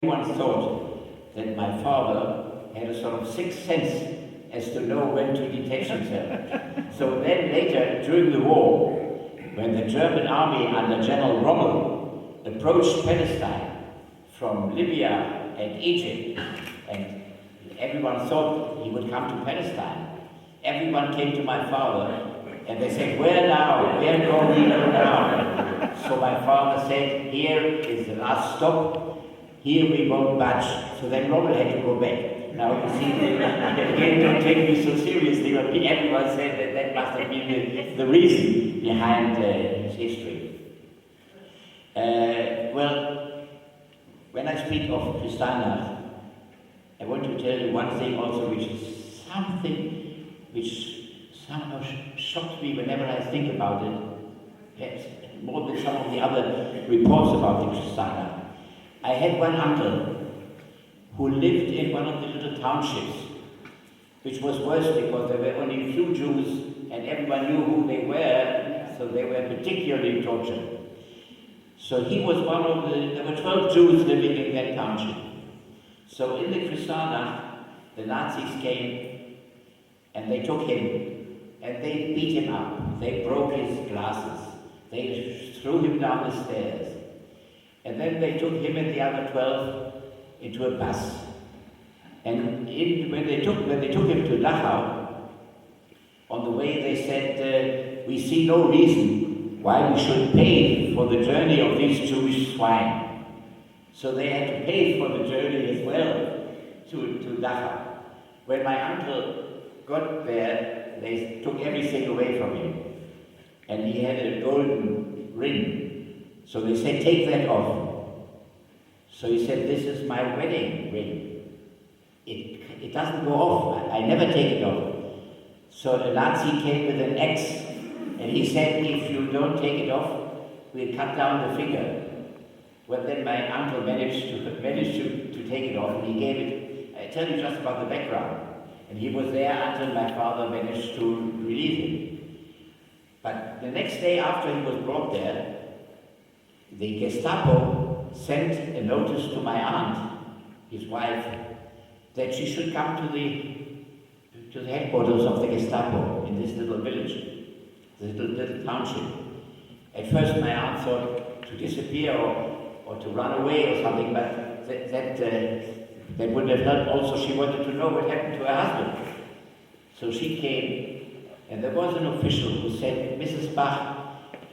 Everyone thought that my father had a sort of sixth sense as to know when to detach himself. So then later, during the war, when the German army under General Rommel approached Palestine from Libya and Egypt, and everyone thought he would come to Palestine, everyone came to my father and they said, "Where now? Where do we go now?" So my father said, "Here is the last stop. Here we won't budge." So then Rommel had to go back. Now you see, again, don't take me so seriously, but everyone said that that must have been the reason behind his history. Well, when I speak of Kristallnacht, I want to tell you one thing also, which is something which somehow shocked me whenever I think about it, perhaps more than some of the other reports about the Kristallnacht. I had one uncle who lived in one of the little townships, which was worse because there were only a few Jews and everyone knew who they were, so they were particularly tortured. So he was one of there were 12 Jews living in that township. So in the Kristallnacht, the Nazis came and they took him and they beat him up. They broke his glasses. They threw him down the stairs. And then they took him and the other 12 into a bus. And when they took him to Dachau, on the way they said, "We see no reason why we should pay for the journey of these Jewish swine." So they had to pay for the journey as well to Dachau. When my uncle got there, they took everything away from him. And he had a golden ring. So they said, "Take that off." So he said, "This is my wedding ring. It doesn't go off. I never take it off." So the Nazi came with an axe and he said, "If you don't take it off, we'll cut down the finger." Well, then my uncle managed to take it off, and he gave it. I tell you just about the background. And he was there until my father managed to relieve him. But the next day after he was brought there, the Gestapo sent a notice to my aunt, his wife, that she should come to the headquarters of the Gestapo in this little village, this little township. At first my aunt thought to disappear or to run away or something, but that wouldn't have helped. Also, she wanted to know what happened to her husband. So she came, and there was an official who said, "Mrs. Bach,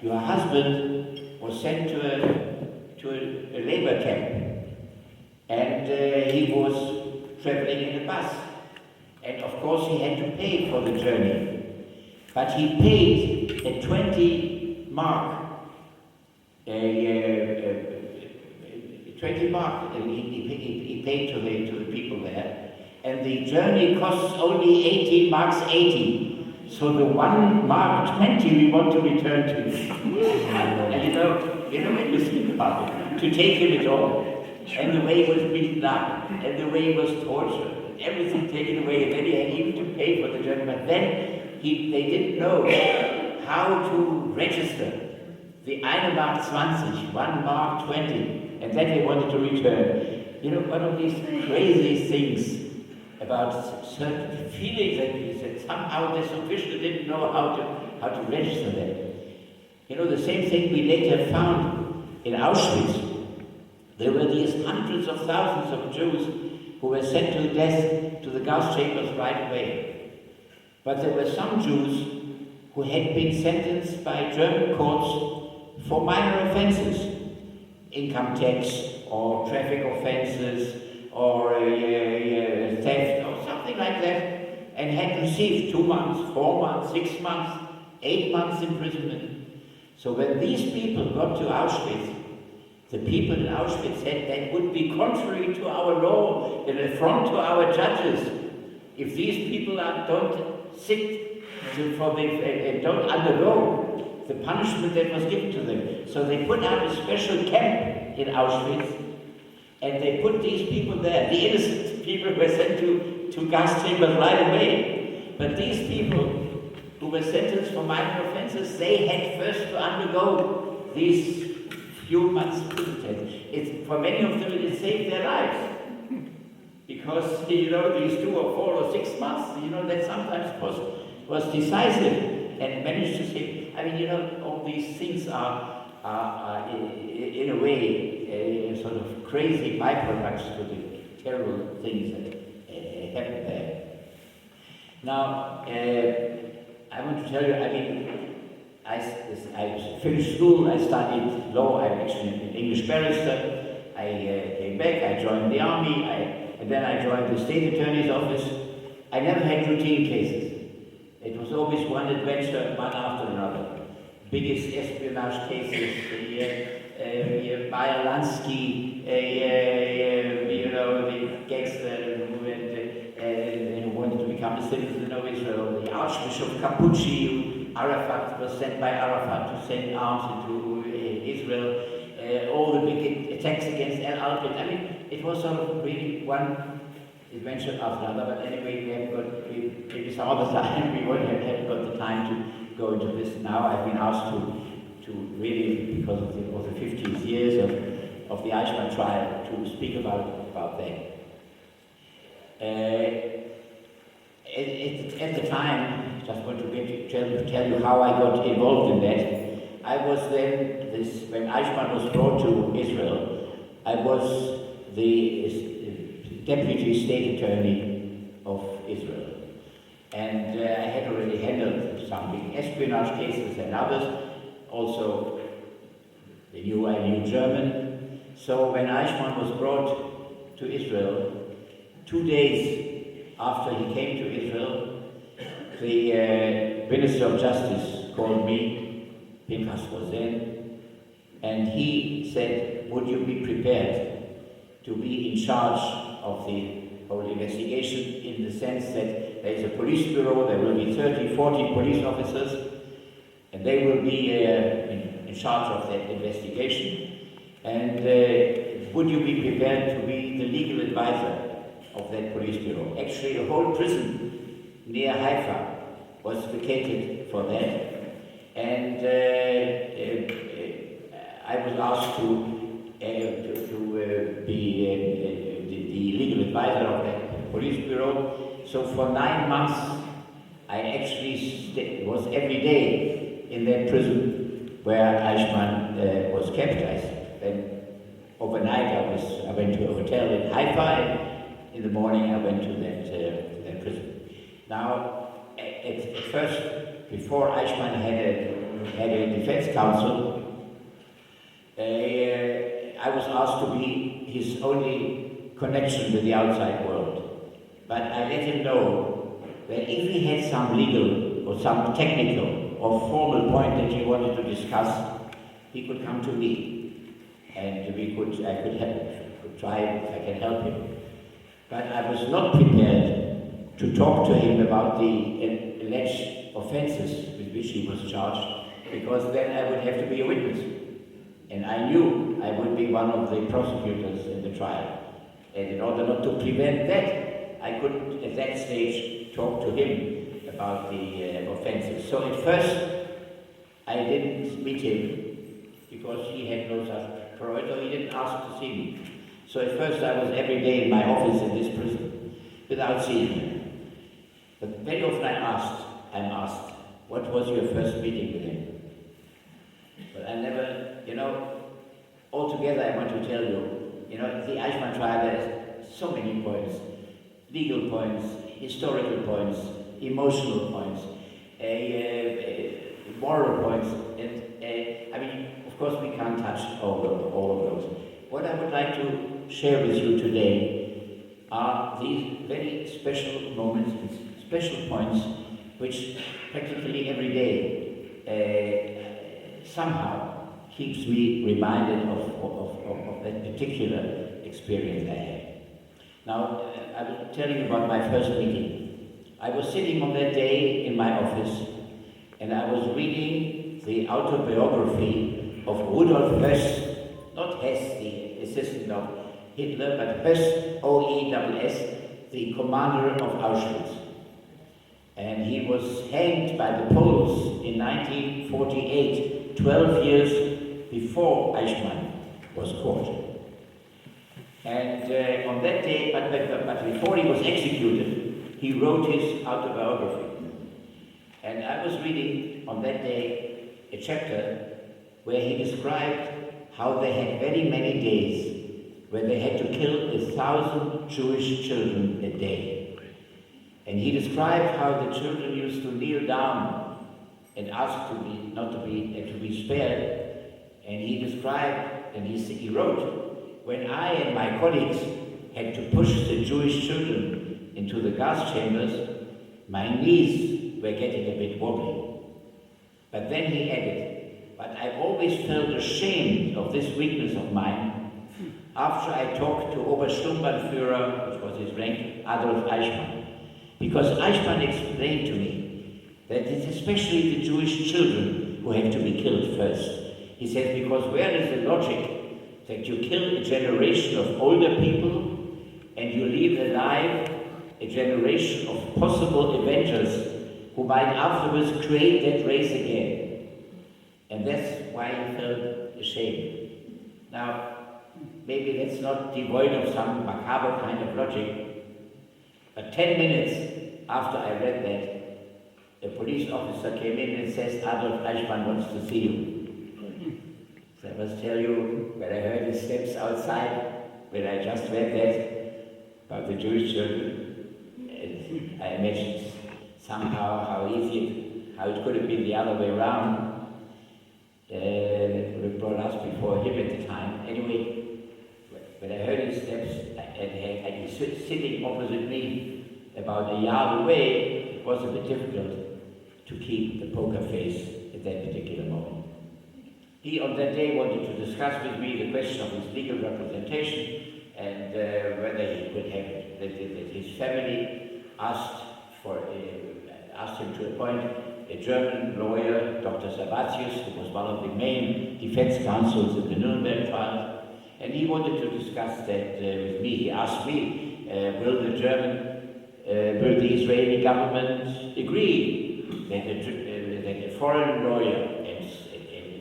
your husband was sent to a labor camp, and he was traveling in a bus. And of course he had to pay for the journey. But he paid a 20 mark, 20 mark, he paid to the people there. And the journey costs only 18 marks 80. So the 1 mark 20 we want to return to." And you know when you think about it, to take him at all, and the way he was beaten up, and the way he was tortured, everything taken away, and then he had even to pay for the journey. But then they didn't know how to register the 1 Mark 20, 1 Mark 20, and then they wanted to return. You know, one of these crazy things about certain feelings that somehow this official didn't know how to register them. You know, the same thing we later found in Auschwitz. There were these hundreds of thousands of Jews who were sent to death to the gas chambers right away. But there were some Jews who had been sentenced by German courts for minor offenses, income tax or traffic offenses or theft or something like that, and had received 2 months, 4 months, 6 months, 8 months imprisonment. So when these people got to Auschwitz, the people in Auschwitz said that would be contrary to our law, an affront to our judges, if these people don't don't undergo the punishment that was given to them. So they put up a special camp in Auschwitz, and they put these people there. The innocent people were sent to gas chambers right away. But these people who were sentenced for minor offenses, they had first to undergo these few months prison terms. For many of them, it saved their lives. Because, these 2 or 4 or 6 months, that sometimes was decisive and managed to save. All these things are in a way, sort of crazy byproducts to the terrible things that happened there. Now, I want to tell you, I finished school, I studied law, I'm actually an English barrister. I came back, I joined the army, and then I joined the state attorney's office. I never had routine cases. It was always one adventure, one after another. Biggest espionage cases, Meyer Lansky, the gangster who wanted to become a citizen of Israel, the Archbishop Capucci, Arafat was sent by Arafat to send arms into Israel, all the big attacks against Al-Alqid. It was sort of really one adventure after another, but anyway, maybe some other time, we won't have got the time to go into this now. I've been asked to really, because of the 50th years of the Eichman trial, to speak about that. At the time, just want to tell you how I got involved in that. I was then, when Eichman was brought to Israel, I was the deputy state attorney of Israel. And I had already handled some big espionage cases and others. Also, I knew German. So when Eichman was brought to Israel, 2 days after he came to Israel, the Minister of Justice called me, Pinchas was then, and he said, would you be prepared to be in charge of the whole investigation, in the sense that there is a police bureau, there will be 30, 40 police officers, and they will be in charge of that investigation. And would you be prepared to be the legal advisor of that police bureau? Actually, a whole prison near Haifa was vacated for that. And I was asked to be the legal advisor of that police bureau. So for 9 months, I actually was every day in that prison where Eichman was kept. Then overnight I went to a hotel in Haifa, and in the morning I went to that prison. Now, at first, before Eichman had a defense counsel, I was asked to be his only connection with the outside world. But I let him know that if he had some legal or some technical or formal point that he wanted to discuss, he could come to me, and I could try if I can help him. But I was not prepared to talk to him about the alleged offenses with which he was charged, because then I would have to be a witness. And I knew I would be one of the prosecutors in the trial. And in order not to prevent that, I couldn't at that stage talk to him about the offenses. So at first, I didn't meet him because he had no such priority, he didn't ask to see me. So at first I was every day in my office in this prison without seeing him. But very often I'm asked, what was your first meeting with him? But I never, altogether I want to tell you, the Eichman trial, there's so many points, legal points, historical points, emotional points, moral points, and of course we can't touch all of those. What I would like to share with you today are these very special moments, special points, which practically every day somehow keeps me reminded of that particular experience I had. Now, I will tell you about my first meeting. I was sitting on that day in my office, and I was reading the autobiography of Rudolf Höss, not Hess, the assistant of Hitler, but Höss, O-E-S-S, the commander of Auschwitz. And he was hanged by the Poles in 1948, 12 years before Eichman was caught. And on that day, but before he was executed, he wrote his autobiography. And I was reading on that day a chapter where he described how they had very many days when they had to kill 1,000 Jewish children a day. And he described how the children used to kneel down and ask to be spared. And he described, and he wrote, when I and my colleagues had to push the Jewish children into the gas chambers, my knees were getting a bit wobbly. But then he added, but I always felt ashamed of this weakness of mine after I talked to Obersturmbannführer, which was his rank, Adolf Eichmann. Because Eichmann explained to me that it's especially the Jewish children who have to be killed first. He says, because where is the logic that you kill a generation of older people and you leave alive a generation of possible avengers who might afterwards create that race again? And that's why he felt ashamed. Now, maybe that's not devoid of some macabre kind of logic, but 10 minutes after I read that, a police officer came in and says, Adolf Eichmann wants to see you. So I must tell you, when I heard his steps outside, when I just read that about the Jewish children, I imagined somehow how it could have been the other way around. That would have brought us before him at the time. Anyway, when I heard his steps, and he was sitting opposite me about a yard away, it was a bit difficult to keep the poker face at that particular moment. He on that day wanted to discuss with me the question of his legal representation and whether he could have it. That his family asked him to appoint a German lawyer, Dr. Sabatius, who was one of the main defense counsels in the Nuremberg trial, and he wanted to discuss that with me. He asked me, will the Israeli government agree that a foreign lawyer,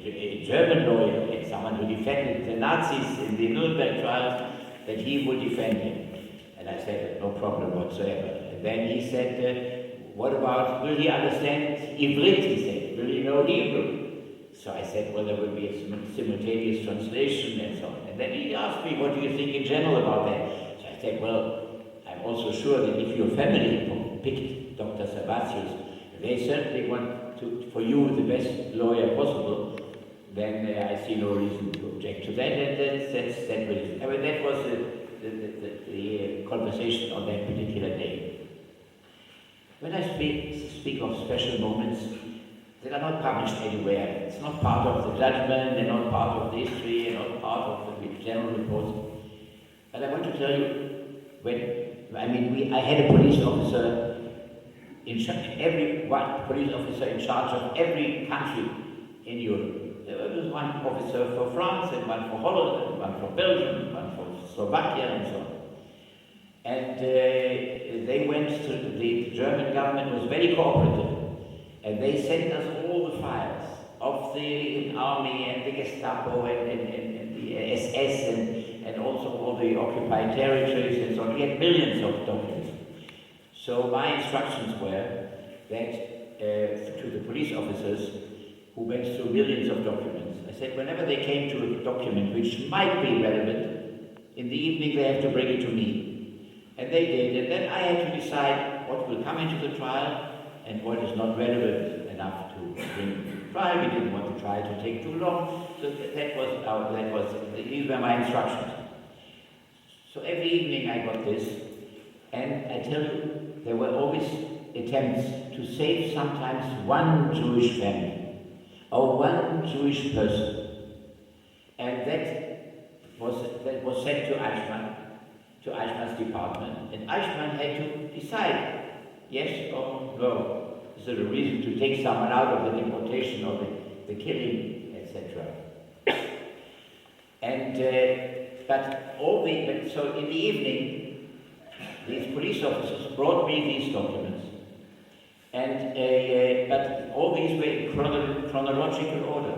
a German lawyer, and someone who defended the Nazis in the Nuremberg trials, that he would defend him? And I said, no problem whatsoever. And then he said, what about, will he understand Ivrit? He said, will he know Hebrew? So I said, well, there will be a simultaneous translation and so on. And then he asked me, what do you think in general about that? So I said, well, I'm also sure that if your family picked Dr. Sabatius, they certainly want for you the best lawyer possible, then I see no reason to object to that. And that was the conversation on that particular day. When I speak of special moments, they are not published anywhere. It's not part of the judgment, they're not part of the history, they're not part of the general reports. But I want to tell you, I had a police officer police officer in charge of every country in Europe. There was one officer for France, and one for Holland, and one for Belgium, one for Slovakia, and so on. And they went to the German government was very cooperative. And they sent us all the files of the army and the Gestapo and the SS and also all the occupied territories and so on. We had millions of documents. So my instructions were that to the police officers who went through millions of documents, I said whenever they came to a document which might be relevant, in the evening they have to bring it to me. And they did. And then I had to decide what will come into the trial and what is not relevant enough to bring to trial. We didn't want the trial to take too long, so these were my instructions. So every evening I got this, and I tell you, there were always attempts to save sometimes one Jewish family, or one Jewish person. And that was sent to Eichmann's department, and Eichmann had to decide, yes or no. Is there a reason to take someone out of the deportation or the killing, etc.? And so in the evening, these police officers brought me these documents, and but all these were in chronological order.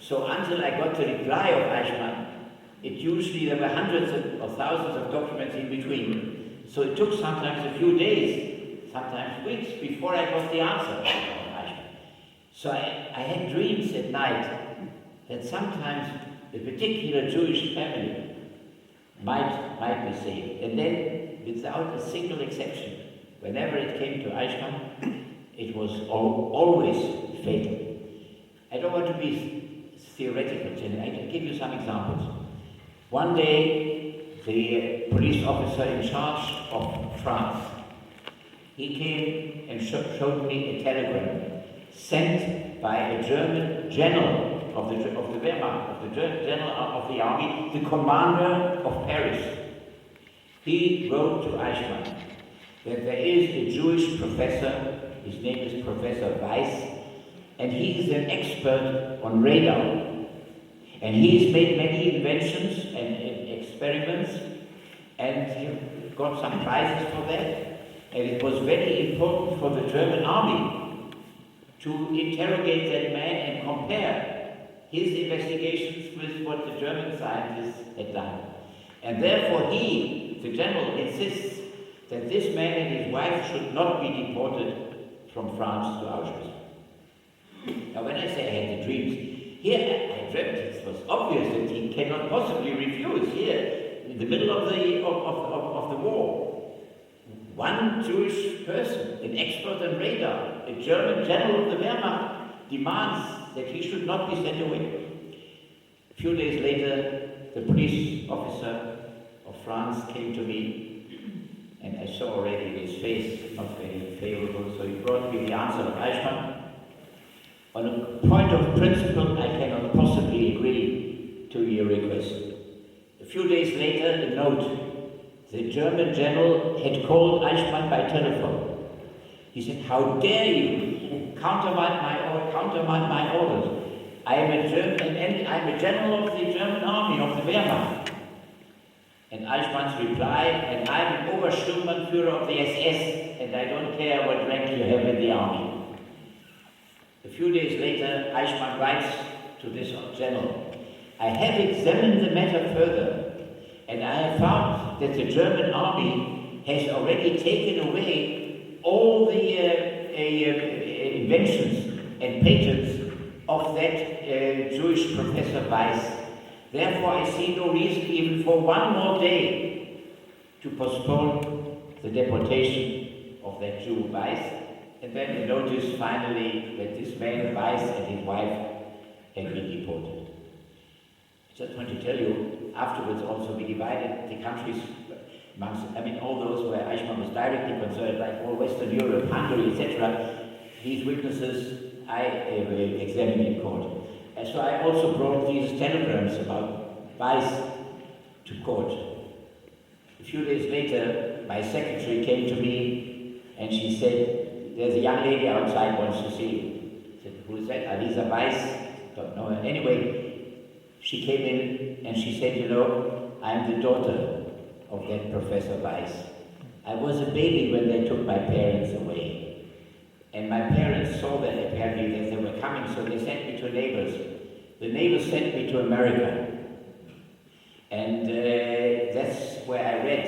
So until I got the reply of Eichman, there were hundreds or thousands of documents in between. So it took sometimes a few days, sometimes weeks, before I got the answer from Eichman. So I had dreams at night that sometimes a particular Jewish family might be saved. And then, without a single exception, whenever it came to Eichmann, it was always fatal. I don't want to be theoretical, I can give you some examples. One day, the police officer in charge of France, he came and showed me a telegram sent by a German general of the Wehrmacht, general of the army, the commander of Paris. He wrote to Eichmann that there is a Jewish professor, his name is Professor Weiss, and he is an expert on radar. And he has made many inventions and experiments, and he got some prizes for that. And it was very important for the German army to interrogate that man and compare his investigations with what the German scientists had done. And therefore he, the general, insists that this man and his wife should not be deported from France to Auschwitz. Now when I say I had the dreams, here I dreamt it was obvious that he cannot possibly refuse here in the middle of the war. One Jewish person, an expert on radar, a German general of the Wehrmacht, demands that he should not be sent away. A few days later, the police officer of France came to me, and I saw already his face not very favorable, so he brought me the answer of Eichmann. On a point of principle, I cannot possibly agree to your request. A few days later, a note. The German general had called Eichmann by telephone. He said, "How dare you countermand my orders? I am a general of the German army, of the Wehrmacht." And Eichmann's reply, "And I'm an Obersturmbannführer of the SS, and I don't care what rank you have in the army." A few days later, Eichmann writes to this general, "I have examined the matter further, and I have found that the German army has already taken away all the inventions and patents of that Jewish Professor Weiss. Therefore, I see no reason even for one more day to postpone the deportation of that Jew Weiss." And then he noticed finally that this man, Weiss, and his wife had been deported. I just want to tell you, afterwards also we divided the countries amongst, all those where Eichmann was directly concerned, like all Western Europe, Hungary, etc. These witnesses I examined in court. And so I also brought these telegrams about Weiss to court. A few days later, my secretary came to me and she said, "There's a young lady outside wants to see you." I said, "Who is that?" "Alisa Weiss." Don't know her. Anyway, she came in and she said, "You know, I'm the daughter of that Professor Weiss. I was a baby when they took my parents away. And my parents saw that apparently that they were coming, so they sent me to neighbors. The neighbors sent me to America. And that's where I read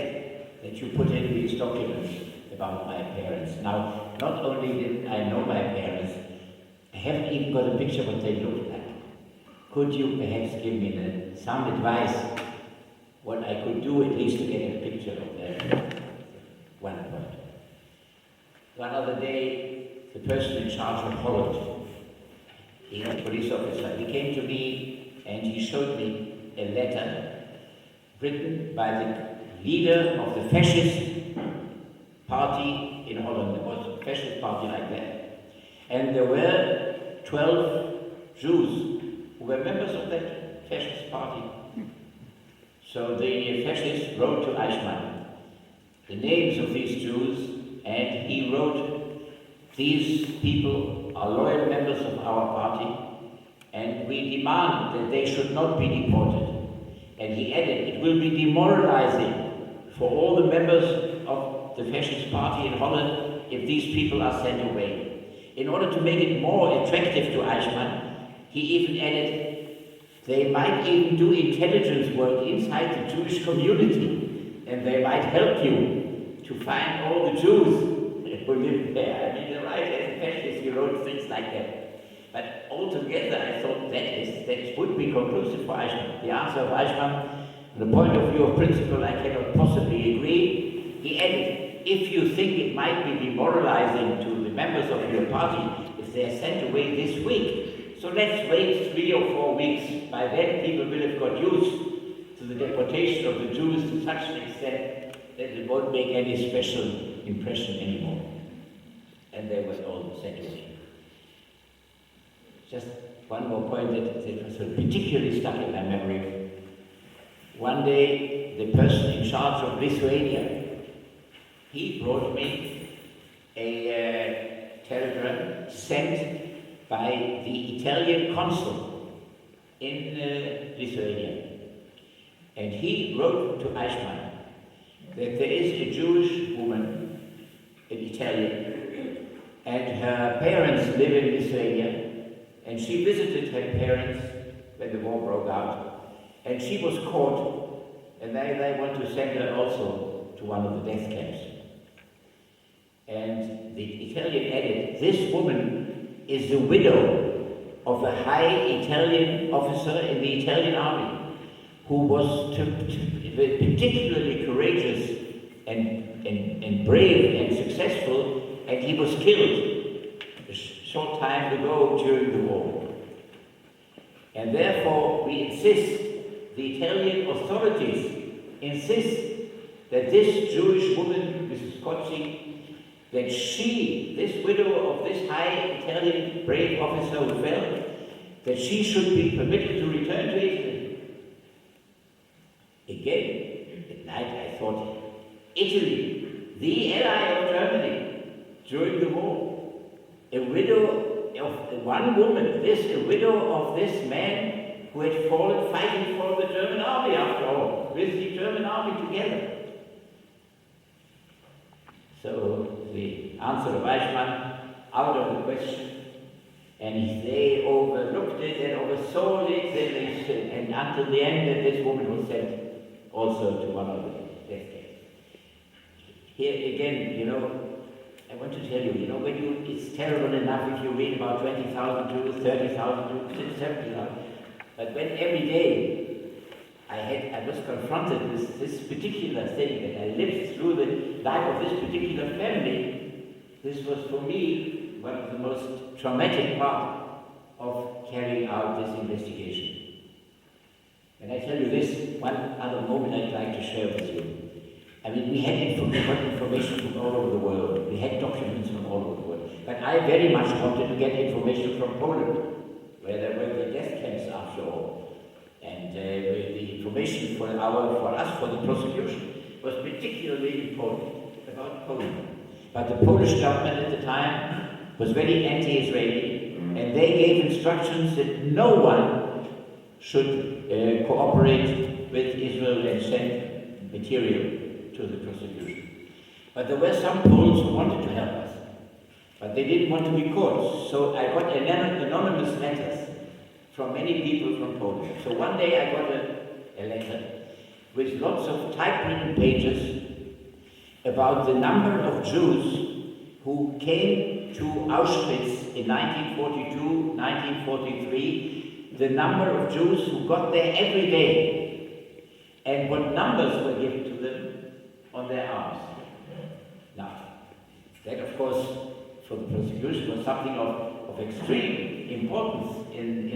that you put in these documents about my parents. Now, not only did I know my parents, I haven't even got a picture of what they looked like. Could you perhaps give me some advice what I could do at least to get a picture of them?" One point. One other day, the person in charge of Holland, he was a police officer, he came to me and he showed me a letter written by the leader of the fascist party in Holland. There was a fascist party like that. And there were 12 Jews who were members of that fascist party. So the fascists wrote to Eichmann the names of these Jews, and he wrote, "These people are loyal members of our party, and we demand that they should not be deported." And he added, "It will be demoralizing for all the members of the fascist party in Holland if these people are sent away." In order to make it more attractive to Eichmann, he even added, They might even do intelligence work inside the Jewish community, and they might help you to find all the Jews who live there. I mean, the right as a fascist, he wrote things like that. But altogether, I thought that would be conclusive for Eichmann. The answer of Eichmann, from the point of view of principle, I cannot possibly agree. He added, if you think it might be demoralizing to the members of your party if they are sent away this week, so let's wait 3 or 4 weeks. By then, people will have got used to the deportation of the Jews to such an extent that it won't make any special impression anymore. And they were all sent away. Just one more point that was particularly stuck in my memory. One day, the person in charge of Lithuania, he brought me a telegram sent by the Italian consul in Lithuania. And he wrote to Eichmann that there is a Jewish woman, an Italian, and her parents live in Lithuania, and she visited her parents when the war broke out, and she was caught, and they want to send her also to one of the death camps. And the Italian added, this woman is the widow of a high Italian officer in the Italian army who was particularly courageous and brave and successful, and he was killed a short time ago during the war. And therefore we insist, the Italian authorities insist that this Jewish woman, Mrs. Koczi, that she, this widow of this high Italian brave officer who fell, that she should be permitted to return to Italy. Again, at night I thought, Italy, the ally of Germany during the war, a widow of one woman, a widow of this man who had fallen fighting for the German army after all, with the German army together. So the answer of Eichmann, out of the question, and they overlooked it and oversaw it, and until the end that this woman was sent also to one of the death camps. Here again, I want to tell you, it's terrible enough if you read about 20,000 Jews, 30,000 Jews, 70,000, but when every day I was confronted with this particular thing, that I lived through the life of this particular family, this was for me one of the most traumatic parts of carrying out this investigation. And I tell you this, one other moment I'd like to share with you. I mean, we had information from all over the world. We had documents from all over the world. But I very much wanted to get information from Poland, where there were the death camps after all. And the information for us, for the prosecution, was particularly important about Poland. But the Polish government at the time was very anti-Israeli, and they gave instructions that no one should cooperate with Israel and send material to the prosecution. But there were some Poles who wanted to help us, but they didn't want to be caught. So I got anonymous letters from many people from Poland. So one day I got a letter with lots of typewritten pages about the number of Jews who came to Auschwitz in 1942, 1943, the number of Jews who got there every day, and what numbers were given to them on their arms. Now, that of course, for the prosecution was something of extreme importance in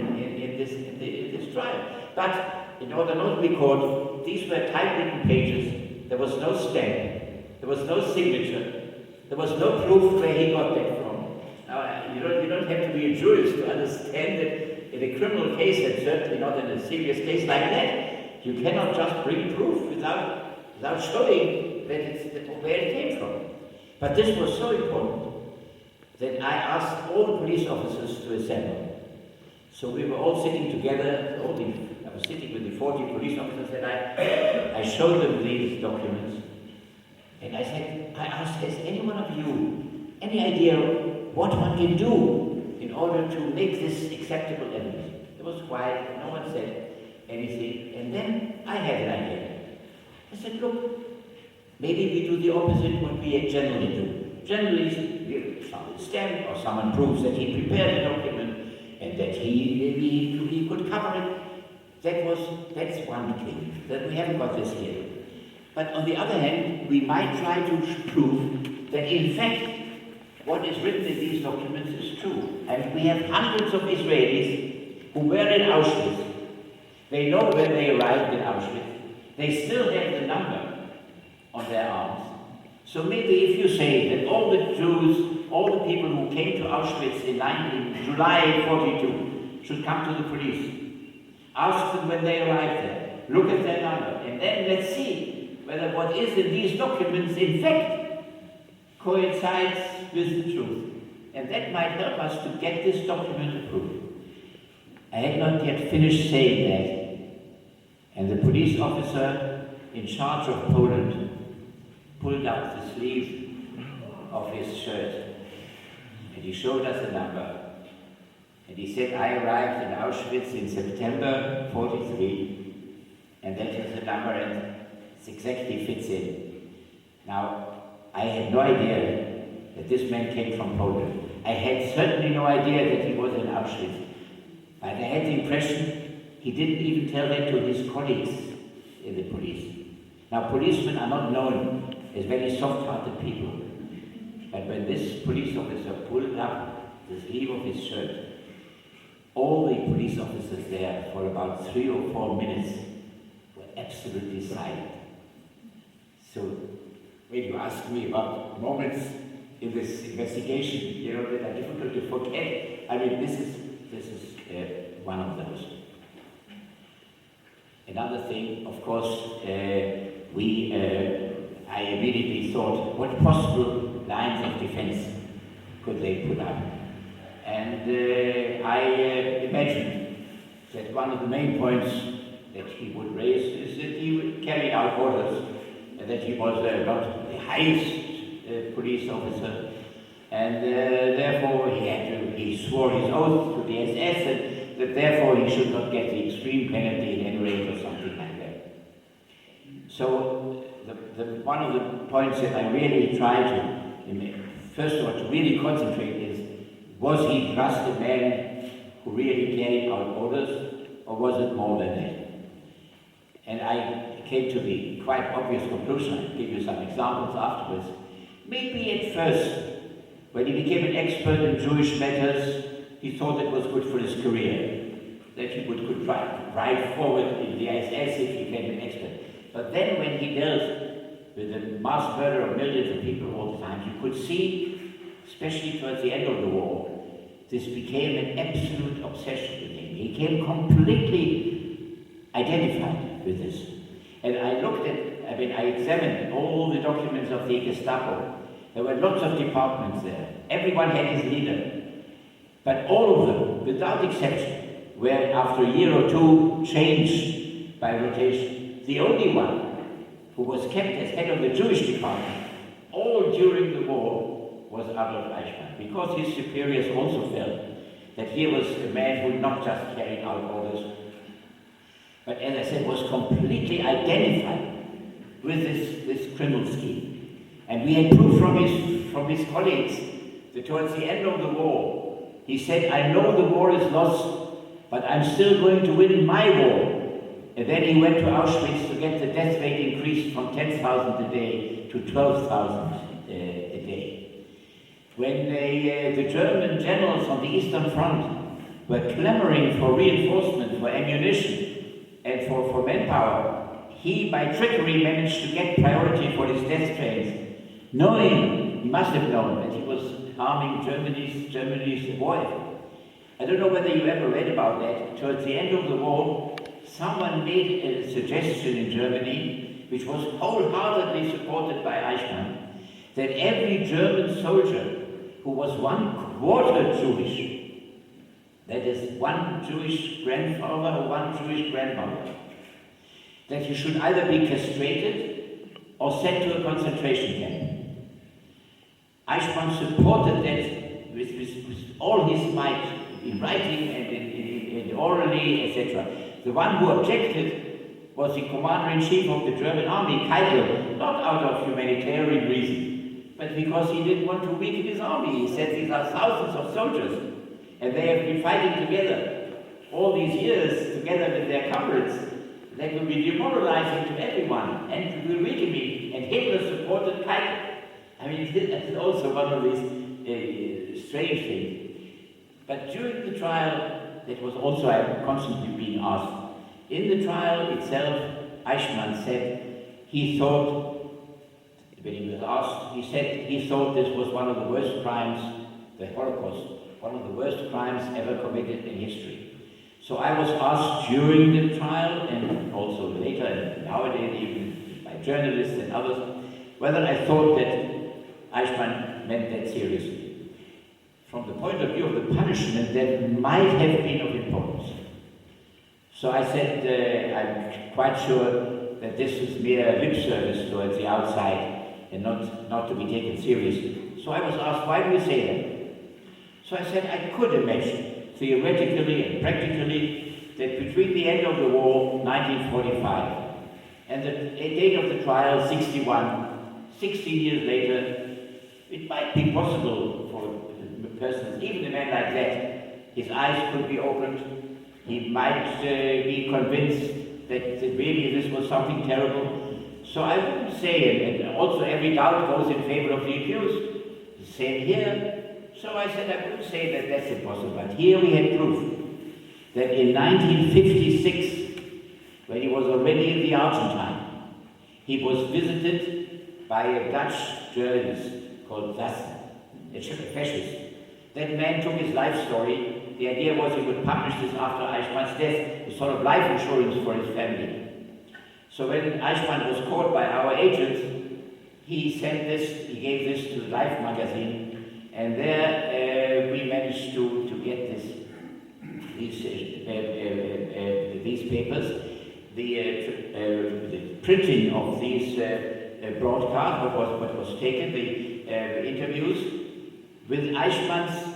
this trial. But in order not to be caught, these were typewritten pages. There was no stamp. There was no signature. There was no proof where he got that from. Now, you don't have to be a jurist to understand that in a criminal case, and certainly not in a serious case like that, you cannot just bring proof without showing where it came from. But this was so important that I asked all the police officers to assemble. So we were all sitting together, I was sitting with the 40 police officers, and I showed them these documents. And I asked, has any one of you any idea what one can do in order to make this acceptable evidence? It was quiet, no one said anything. And then I had an idea. I said, look, maybe we do the opposite what we generally do. Generally, someone stamp or someone proves that he prepared a document and that he could cover it. That's one thing, that we haven't got this here. But on the other hand, we might try to prove that in fact what is written in these documents is true. And we have hundreds of Israelis who were in Auschwitz. They know when they arrived in Auschwitz. They still have the number on their arms. So maybe if you say that all the Jews, all the people who came to Auschwitz in July 42 should come to the police, ask them when they arrived there, look at their number, and then let's see whether what is in these documents in fact coincides with the truth. And that might help us to get this document approved. I had not yet finished saying that, and the police officer in charge of Poland pulled up the sleeve of his shirt, and he showed us a number. And he said, I arrived in Auschwitz in September 43, and that is the number, and it exactly fits in. Now, I had no idea that this man came from Poland. I had certainly no idea that he was in Auschwitz. But I had the impression he didn't even tell that to his colleagues in the police. Now, policemen are not known as very soft-hearted people. But when this police officer pulled up the sleeve of his shirt, all the police officers there for about 3 or 4 minutes were absolutely silent. So when you ask me about moments in this investigation, you know, that are difficult to forget, I mean, this is one of those. Another thing, of course, I immediately thought, what possible lines of defense could they put up? And I imagined that one of the main points that he would raise is that he would carry out orders, and that he was not the highest police officer, and therefore he swore his oath to the SS, and that therefore he should not get the extreme penalty in any rate or something like that. So one of the points that I really tried to, first of all, to really concentrate is, was he just a man who really carried out orders, or was it more than that? And I came to the quite obvious conclusion. I'll give you some examples afterwards. Maybe at first, when he became an expert in Jewish matters, he thought it was good for his career, that he could drive forward in the SS if he became an expert. But then when he dealt with the mass murder of millions of people all the time, you could see, especially towards the end of the war, this became an absolute obsession with him. He became completely identified with this. And I examined all the documents of the Gestapo. There were lots of departments there. Everyone had his leader. But all of them, without exception, were after a year or two changed by rotation. The only one who was kept as head of the Jewish department all during the war was Adolf Eichman, because his superiors also felt that he was a man who not just carried out orders, but as I said, was completely identified with this criminal scheme. And we had proof from his colleagues that towards the end of the war, he said, I know the war is lost, but I'm still going to win my war. And then he went to Auschwitz to get the death rate increased from 10,000 a day to 12,000 a day. When the German generals on the Eastern Front were clamoring for reinforcement, for ammunition, and for manpower, he, by trickery, managed to get priority for his death trains, knowing, he must have known, that he was harming Germany's war effort. I don't know whether you ever read about that. Towards the end of the war, someone made a suggestion in Germany, which was wholeheartedly supported by Eichmann, that every German soldier who was 1/4 Jewish, that is, one Jewish grandfather or one Jewish grandmother, that he should either be castrated or sent to a concentration camp. Eichmann supported that with all his might, in writing and orally, etc. The one who objected was the commander-in-chief of the German army, Keitel, not out of humanitarian reasons, but because he didn't want to weaken his army. He said these are thousands of soldiers, and they have been fighting together all these years, together with their comrades. That will be demoralizing to everyone, and will weaken me. And Hitler supported Keitel. I mean, it's also one of these strange things. But during the trial, that was also constantly being asked. In the trial itself, Eichman said he thought, when he was asked, he said he thought this was one of the worst crimes, the Holocaust, one of the worst crimes ever committed in history. So I was asked during the trial, and also later, and nowadays even by journalists and others, whether I thought that Eichmann meant that seriously. From the point of view of the punishment, that might have been of importance. So I said, I'm quite sure that this is mere lip service towards the outside and not to be taken seriously. So I was asked, why do you say that? So I said, I could imagine, theoretically and practically, that between the end of the war, 1945, and the date of the trial, 61, 16 years later, it might be possible for a person, even a man like that, his eyes could be opened, he might be convinced that really this was something terrible. So I wouldn't say, and also every doubt goes in favor of the accused. The same here. So I said I wouldn't say that that's impossible. But here we had proof that in 1956, when he was already in the Argentine, he was visited by a Dutch journalist called Glassman, a fascist. That man took his life story. The idea was he would publish this after Eichmann's death, a sort of life insurance for his family. So when Eichmann was caught by our agents, he sent this, he gave this to the Life magazine, and there we managed to get these papers. The printing of these broadcasts, what was taken, the interviews, with Eichmann's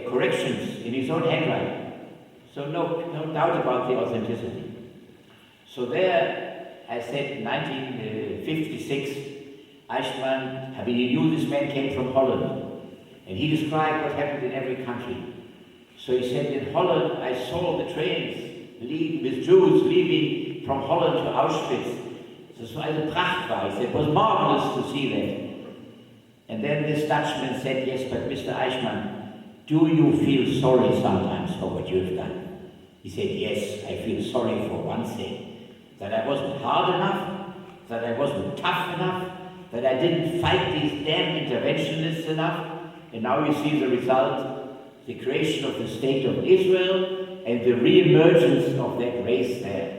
corrections in his own handwriting. So no doubt about the authenticity. So there, I said in 1956, Eichmann, I mean, he knew this man came from Holland, and he described what happened in every country. So he said, in Holland, I saw the trains with Jews leaving from Holland to Auschwitz. Das war eine Prachtwahl. He said, it was marvelous to see that. And then this Dutchman said, yes, but Mr. Eichmann, do you feel sorry sometimes for what you've done? He said, yes, I feel sorry for one thing. That I wasn't hard enough, that I wasn't tough enough, that I didn't fight these damn interventionists enough. And now you see the result, the creation of the State of Israel and the re-emergence of that race there.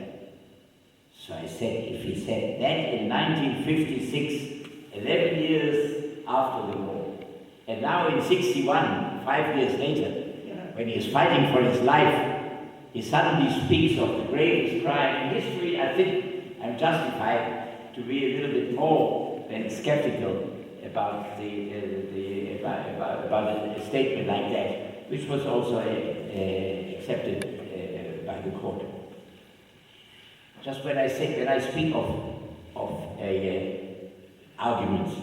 So I said, if he said that in 1956, 11 years after the war, and now in 61, 5 years later, when he is fighting for his life, he suddenly speaks of the gravest crime in history. I think I'm justified to be a little bit more than skeptical about about a statement like that, which was also accepted by the court. Just when I speak of arguments,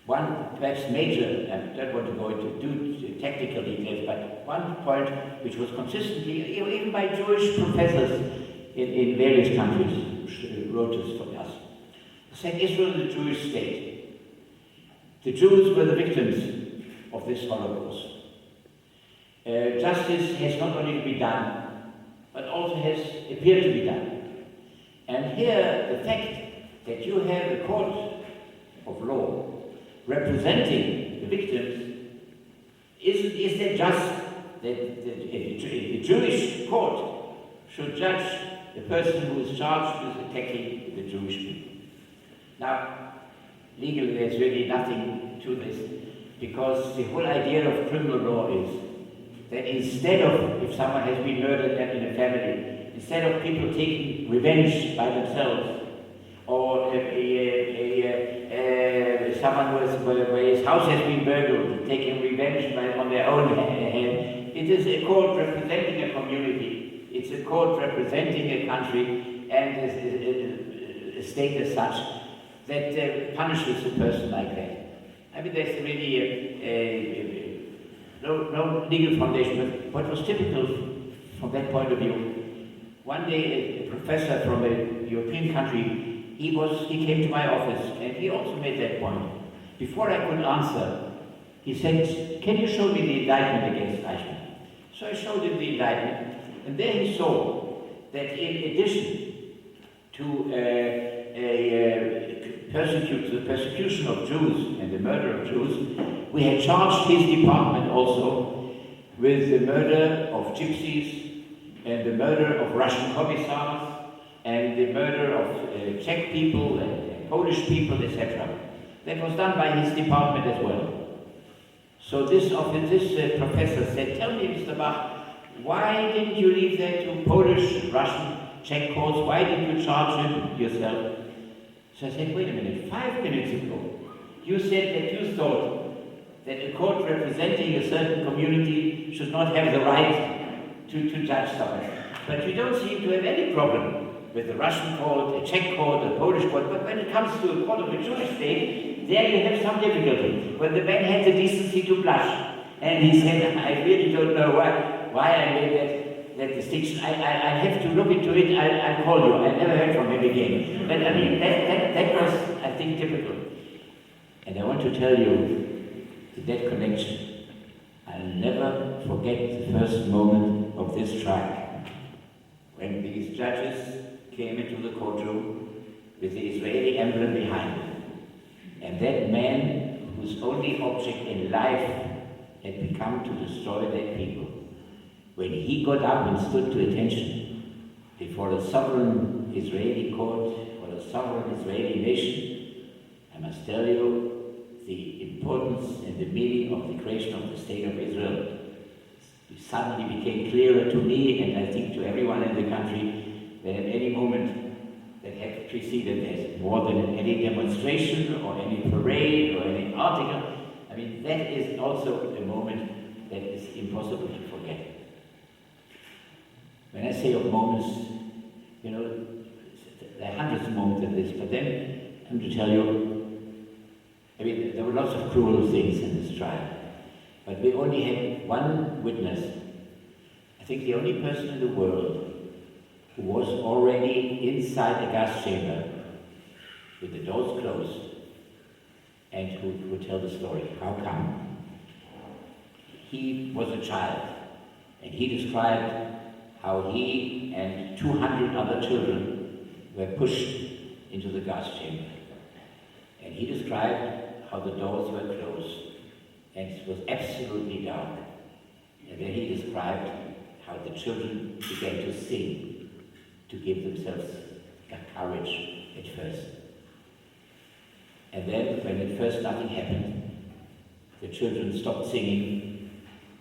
one perhaps major, I don't want to go into technical details, but one point which was consistently, even by Jewish professors in various countries, wrote this for us, said Israel is a Jewish state. The Jews were the victims of this Holocaust. Justice has not only to be done, but also has appeared to be done. And here, the fact that you have a court of law representing the victims, is that just that the Jewish court should judge the person who is charged with attacking the Jewish people? Now, legally there's really nothing to this, because the whole idea of criminal law is that instead of, if someone has been murdered in a family, instead of people taking revenge by themselves, or someone where his house has been burgled, taking revenge on their own hand. It is a court representing a community. It's a court representing a country and a state as such that punishes a person like that. I mean, there's really no legal foundation, but what was typical from that point of view, one day a professor from a European country, he came to my office and he also made that point. Before I could answer, he said, "Can you show me the indictment against Eichman?" So I showed him the indictment, and there he saw that in addition to the persecution of Jews and the murder of Jews, we had charged his department also with the murder of gypsies and the murder of Russian commissars and the murder of Czech people and Polish people, etc. That was done by his department as well. So this professor said, "Tell me, Mr. Bach, why didn't you leave that to Polish, Russian, Czech courts? Why didn't you charge him yourself?" So I said, "Wait a minute, 5 minutes ago, you said that you thought that a court representing a certain community should not have the right to judge someone. But you don't seem to have any problem with the Russian court, a Czech court, a Polish court. But when it comes to a court of a Jewish state, there you have some difficulty." When the man had the decency to blush, and he said, "I really don't know why I made that distinction. I have to look into it. I'll call you." I never heard from him again. But I mean, that was, I think, typical. And I want to tell you that connection. I'll never forget the first moment of this trial, when these judges came into the courtroom with the Israeli emblem behind them. And that man, whose only object in life had become to destroy their people, when he got up and stood to attention before a sovereign Israeli court or a sovereign Israeli nation, I must tell you the importance and the meaning of the creation of the State of Israel suddenly became clearer to me, and I think to everyone in the country, that at any moment that had preceded this, more than any demonstration or any parade or any article, I mean, that is also a moment that is impossible to forget. When I say of moments, you know, there are hundreds of moments of this, but then I'm to tell you, I mean, there were lots of cruel things in this trial, but we only had one witness. I think the only person in the world who was already inside a gas chamber with the doors closed and who would tell the story. How come? He was a child, and he described how he and 200 other children were pushed into the gas chamber. And he described how the doors were closed and it was absolutely dark. And then he described how the children began to sing to give themselves courage at first. And then, when at first nothing happened, the children stopped singing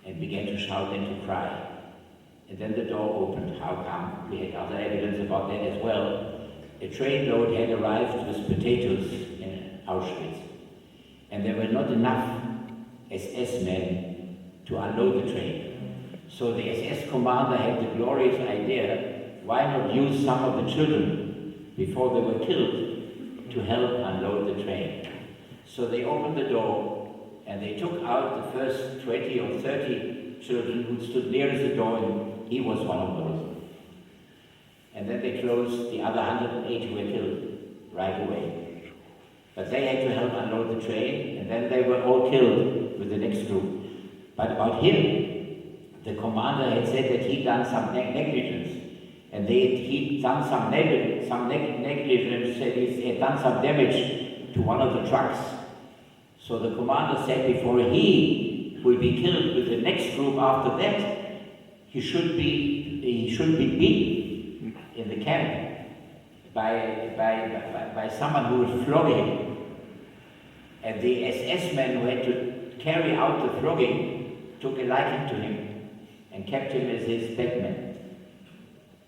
and began to shout and to cry. And then the door opened. How come? We had other evidence about that as well. A trainload had arrived with potatoes in Auschwitz. And there were not enough SS men to unload the train. So the SS commander had the glorious idea, why not use some of the children before they were killed to help unload the train. So they opened the door and they took out the first 20 or 30 children who stood nearest the door, and he was one of those. And then they closed the other 108 who were killed right away. But they had to help unload the train, and then they were all killed with the next group. But about him, the commander had said that he'd done some negligence, and he'd done some negligence, said he had done some damage to one of the trucks. So the commander said before he will be killed with the next group after that, he should be beaten in the camp by someone who would flog him. And the SS men who had to carry out the flogging took a liking to him and kept him as his bedman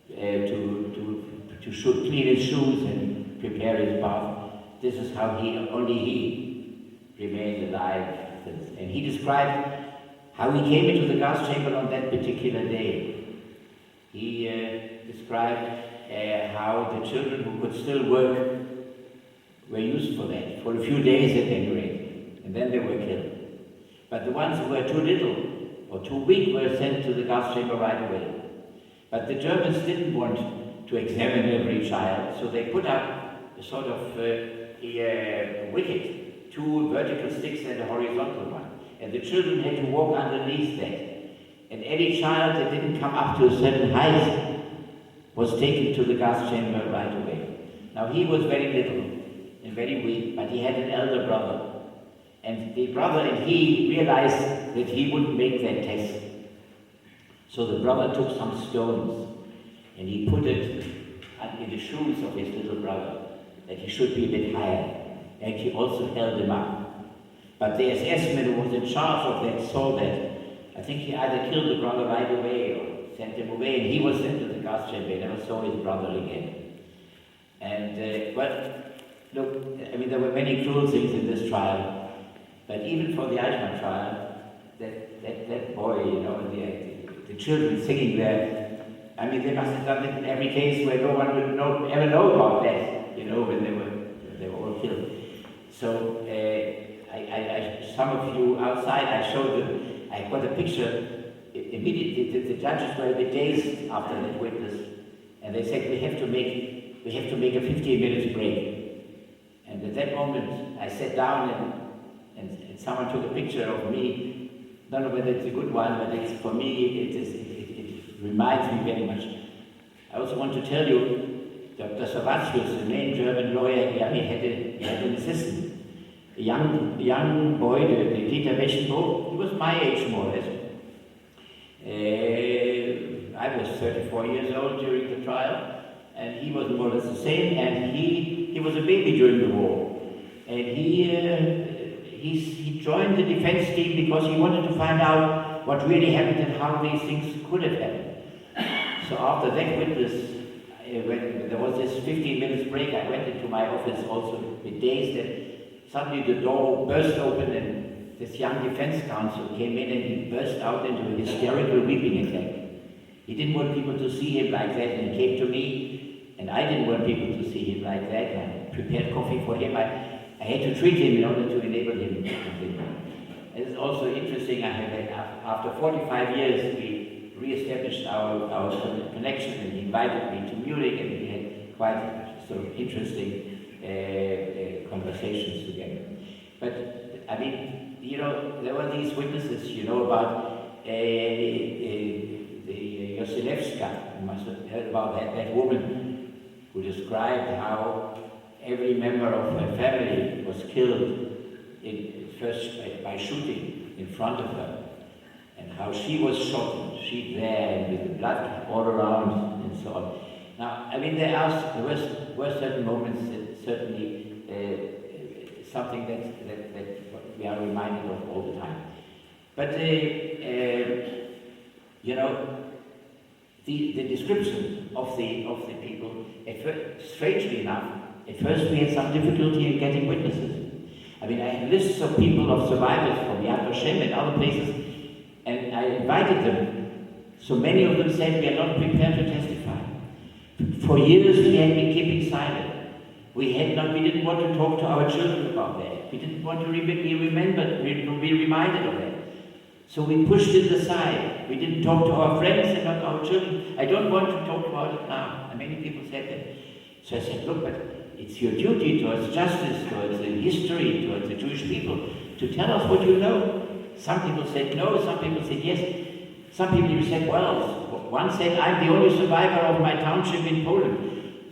to clean his shoes and prepare his bath. This is how only he remained alive. And he described how he came into the gas chamber on that particular day. He described how the children who could still work were used for that, for a few days at any rate, and then they were killed. But the ones who were too little or too weak were sent to the gas chamber right away. But the Germans didn't want to examine every child, so they put up a sort of wicket, 2 vertical sticks and a horizontal one. And the children had to walk underneath that. And any child that didn't come up to a certain height was taken to the gas chamber right away. Now he was very little and very weak, but he had an elder brother. And the brother and he realized that he wouldn't make that test. So the brother took some stones and he put it in the shoes of his little brother, that he should be a bit higher. And he also held him up. But the SS-man who was in charge of that saw that. I think he either killed the brother right away or sent him away, and he was sent to the gas chamber. He never saw his brother again. And, but, look, I mean, there were many cruel things in this trial, but even for the Eichman trial, that boy, you know, the children singing there, I mean, they must have done it in every case where no one would ever know about that, you know, when they were all killed. So, some of you outside, I showed them, I got a picture. Immediately, the judges were a bit dazed after that witness, and they said, we have to make a 15 minutes break. And at that moment, I sat down and someone took a picture of me. I don't know whether it's a good one, but it's, for me, it reminds me very much. I also want to tell you, Dr. Savatius, the main German lawyer, he had an assistant. A young boy, the Peter Weschenbo, he was my age more or less. I was 34 years old during the trial, and he was more or less the same, and he was a baby during the war. And he joined the defense team because he wanted to find out what really happened and how these things could have happened. So after that witness, when there was this 15 minutes break, I went into my office also with dazed, and suddenly the door burst open and this young defense counsel came in and he burst out into a hysterical weeping attack. He didn't want people to see him like that, and he came to me, and I didn't want people to see him like that. I prepared coffee for him. I had to treat him in order to enable him. It's also interesting, after 45 years we re-established our connection, and he invited me to Munich, and we had quite sort of interesting conversations together. But, I mean, you know, there were these witnesses, you know, about Yoselevska. You must have heard about that woman who described how every member of her family was killed first by shooting in front of her, and how she was shot, and she there, and with the blood all around, and so on. Now, I mean, there were certain moments that certainly something that we are reminded of all the time. But, you know, the description of the people, strangely enough, at first we had some difficulty in getting witnesses. I mean, I had lists of people, of survivors from Yad Vashem and other places, and I invited them. So many of them said, we are not prepared to testify. For years we had been keeping silent. We didn't want to talk to our children about that. We didn't want to be reminded of that. So we pushed it aside. We didn't talk to our friends about our children. I don't want to talk about it now. And many people said that. So I said, look, but it's your duty towards justice, towards the history, towards the Jewish people, to tell us what you know. Some people said no, some people said yes. Some people said, well, one said, I'm the only survivor of my township in Poland.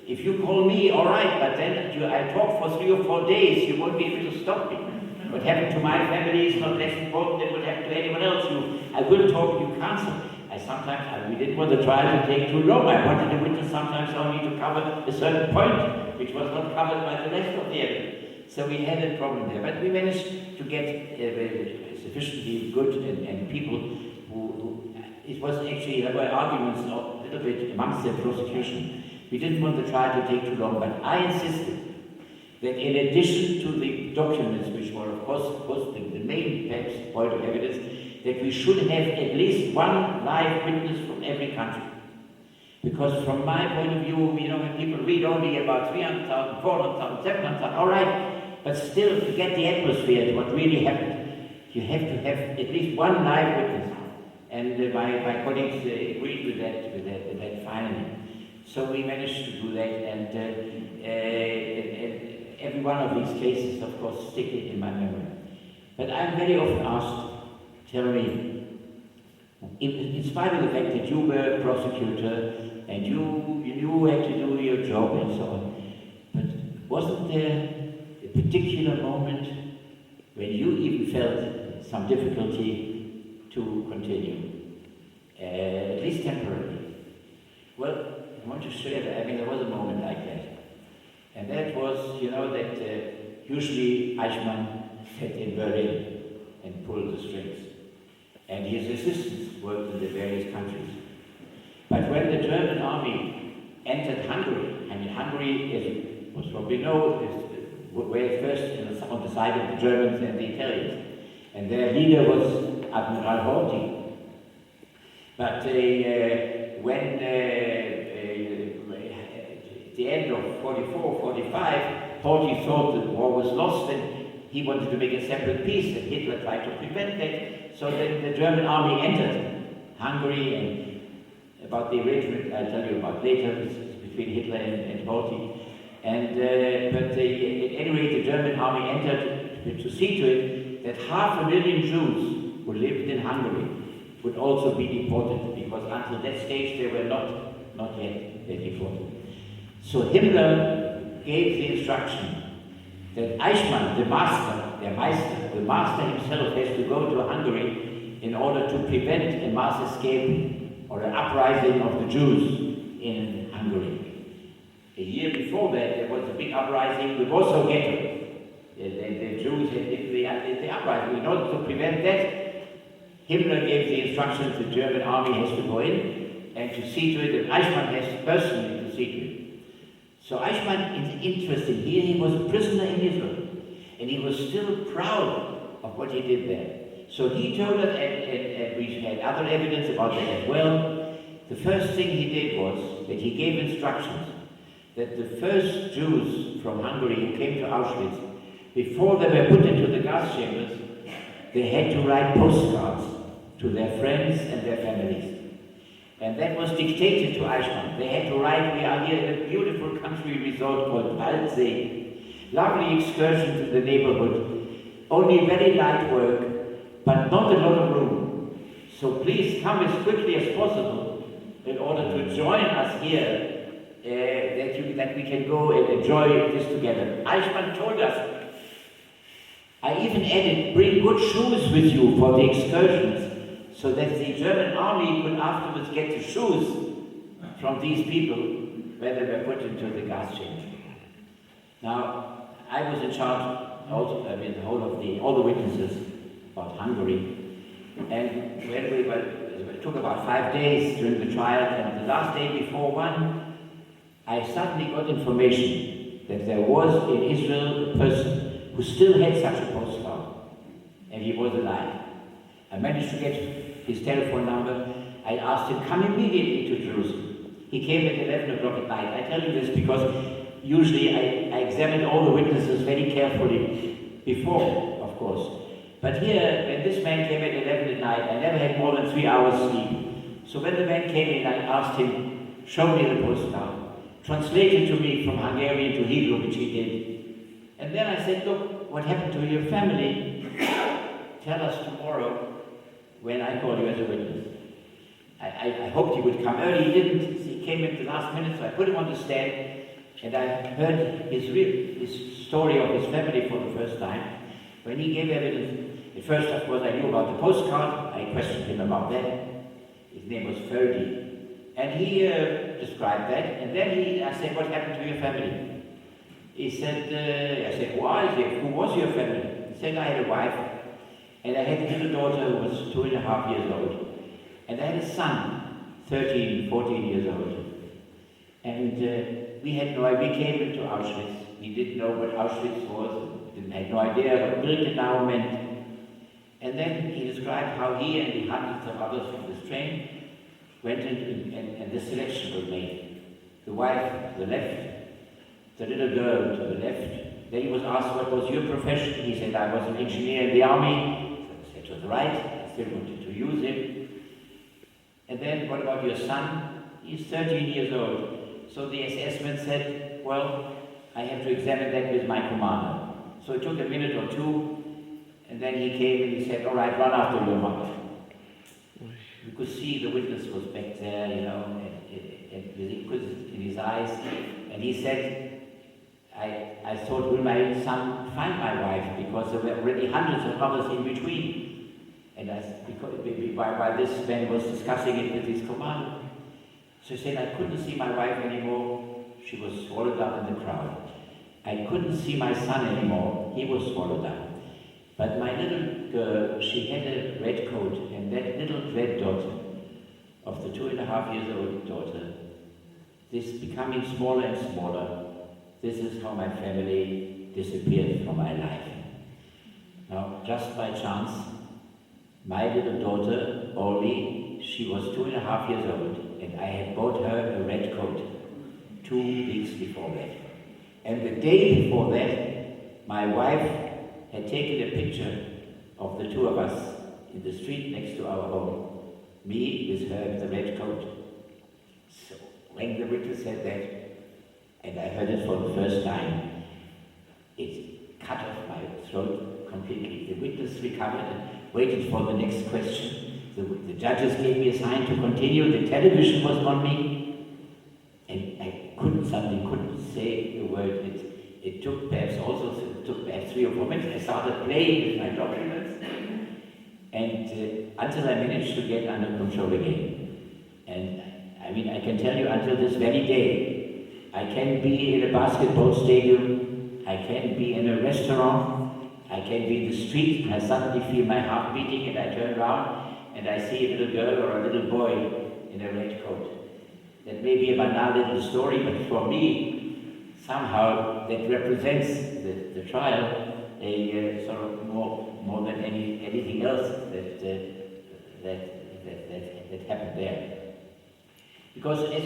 If you call me, all right, but then I talk for 3 or 4 days, you won't be able to stop me. What happened to my family is not less important than what happened to anyone else. I will talk, you can't. We didn't want the trial to take too long. I wanted the witness sometimes only to cover a certain point, which was not covered by the rest of the evidence. So we had a problem there. But we managed to get sufficiently good and people who it was actually, there were arguments a little bit amongst the prosecution. We didn't want the trial to take too long, but I insisted that in addition to the documents, which were of was the main point of evidence, that we should have at least one live witness from every country. Because from my point of view, when people read only about 300,000, 400,000, 700,000, all right, but still to get the atmosphere of what really happened, you have to have at least one live witness. And my colleagues agreed with that finally. So we managed to do that, and every one of these cases, of course, stick it in my memory. But I'm very often asked, tell me, in spite of the fact that you were a prosecutor and you had to do your job and so on, but wasn't there a particular moment when you even felt some difficulty to continue, at least temporarily? Well, I want to share that. There was a moment like that. And that was, that usually Eichman sat in Berlin and pulled the strings. And his assistants worked in the various countries. But when the German army entered Hungary, Hungary, as you most probably know, were first on the side of the Germans and the Italians. And their leader was Admiral Horthy. But when at the end of 44, 45, Horthy thought the war was lost and he wanted to make a separate peace, and Hitler tried to prevent that. So then the German army entered Hungary, and about the arrangement I'll tell you about later, between Hitler and Horthy. And but at any rate, the German army entered to see to it that 500,000 Jews who lived in Hungary would also be deported, because until that stage they were not yet deported. So Himmler gave the instruction that Eichmann, the master himself, has to go to Hungary in order to prevent a mass escape or an uprising of the Jews in Hungary. A year before that, there was a big uprising in the Warsaw Ghetto. The Jews had the uprising. In order to prevent that, Himmler gave the instructions the German army has to go in and to see to it, and Eichmann has personally to see to it. So Eichmann is interesting. Here he was a prisoner in Israel, and he was still proud of what he did there. So he told us, and we had other evidence about that as well. The first thing he did was that he gave instructions that the first Jews from Hungary who came to Auschwitz, before they were put into the gas chambers, they had to write postcards to their friends and their families. And that was dictated to Eichmann. They had to write, we are here in a beautiful country resort called Waldsee. Lovely excursion to the neighborhood. Only very light work, but not a lot of room. So please come as quickly as possible in order to join us here, that we can go and enjoy this together. Eichmann told us, I even added, bring good shoes with you for the excursions, so that the German army could afterwards get the shoes from these people when they were put into the gas chamber. Now, I was in charge also, all the witnesses about Hungary, and when it took about 5 days during the trial, and the last day before one, I suddenly got information that there was in Israel a person who still had such a postcard, and he was alive. I managed to get his telephone number. I asked him, come immediately to Jerusalem. He came at 11 o'clock at night. I tell you this because usually I examined all the witnesses very carefully before, of course. But here, when this man came at 11 at night, I never had more than 3 hours sleep. So when the man came in, I asked him, show me the postcard. Translate it to me from Hungarian to Hebrew, which he did. And then I said, look, what happened to your family? Tell us tomorrow when I call you as a witness. I hoped he would come early. He didn't. He came at the last minute, so I put him on the stand, and I heard his story of his family for the first time. When he gave evidence, at first, of course, I knew about the postcard. I questioned him about that. His name was Ferdi. And he described that, and then I said, what happened to your family? He said, I said, who was your family? He said, I had a wife, and I had a little daughter who was 2.5 years old. And I had a son, 13, 14 years old. And we had no idea. We came into Auschwitz. We didn't know what Auschwitz was. had no idea what Birkenau meant. And then he described how he and the hundreds of others from this train went in, and the selection was made. The wife to the left, the little girl to the left. Then he was asked, what was your profession? He said, I was an engineer in the army. So I said, to the right. I still wanted to use him. And then, what about your son? He's 13 years old. So the SS man said, well, I have to examine that with my commander. So it took a minute or two, and then he came and he said, all right, run after your mother. You could see the witness was back there, you know, and with inquisition in his eyes. And he said, I thought, will my son find my wife? Because there were already hundreds of others in between. And while this man was discussing it with his commander. So he said, I couldn't see my wife anymore. She was swallowed up in the crowd. I couldn't see my son anymore. He was swallowed up. But my little girl, she had a red coat, and that little red dot of the 2.5 years old daughter, this becoming smaller and smaller, this is how my family disappeared from my life. Now, just by chance, my little daughter, Orly, she was 2.5 years old, and I had bought her a red coat 2 weeks before that. And the day before that, my wife had taken a picture of the two of us in the street next to our home. Me with her in the red coat. So when the witness said that, and I heard it for the first time, it cut off my throat completely. The witness recovered and waited for the next question. The judges gave me a sign to continue. The television was on me, and I suddenly couldn't say a word. It took perhaps 3 or 4 minutes. I started playing with my documents, and until I managed to get under control again. And I mean, I can tell you, until this very day, I can be in a basketball stadium, I can be in a restaurant, I can be in the street, and I suddenly feel my heart beating, and I turn around, and I see a little girl or a little boy in a red coat. That may be a banal little story, but for me, somehow that represents the trial, a sort of more than anything else that happened there. Because as I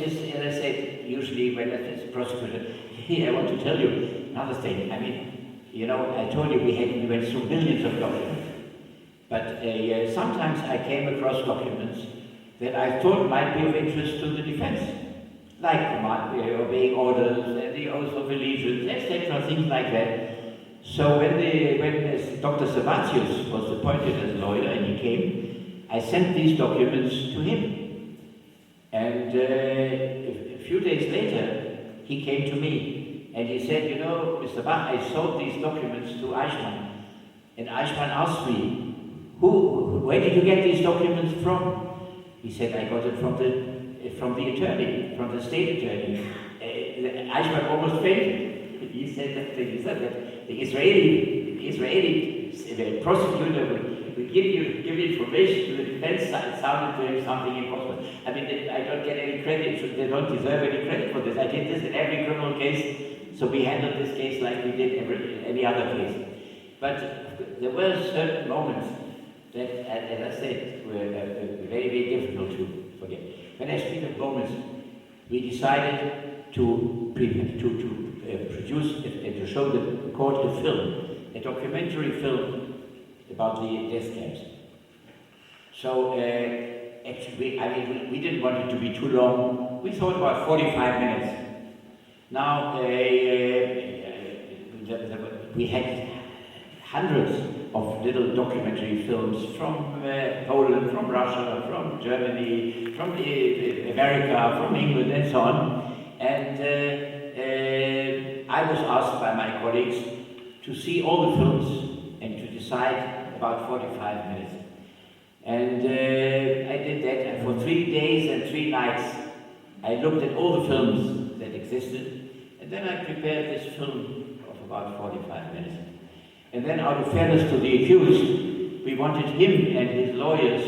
said, usually when it's a prosecutor, here I want to tell you another thing. I mean, you know, I told you we went through millions of documents, but sometimes I came across documents that I thought might be of interest to the defense, like obeying orders and the oath of allegiance, etc., things like that. So when Dr. Servatius was appointed as lawyer and he came, I sent these documents to him. And a few days later, he came to me and he said, you know, Mr. Bach, I sold these documents to Eichman. And Eichman asked me, where did you get these documents from? He said, I got it from the attorney, from the state attorney. Eichman almost fainted. He said that the Israeli prosecutor will give information to the defense side. It sounded to him something impossible. I mean, I don't get any credit. They don't deserve any credit for this. I did this in every criminal case, so we handled this case like we did any other case. But there were certain moments that, as I said, were very, very difficult to forget. When I speak of moments, we decided to produce and to show the court a film, a documentary film about the death camps. So actually, we didn't want it to be too long. We thought about 45 minutes. Now, we had hundreds of little documentary films from Poland, from Russia, from Germany, from America, from England, and so on. And I was asked by my colleagues to see all the films and to decide about 45 minutes. And I did that, and for 3 days and 3 nights, I looked at all the films that existed, and then I prepared this film of about 45 minutes. And then, out of fairness to the accused, we wanted him and his lawyers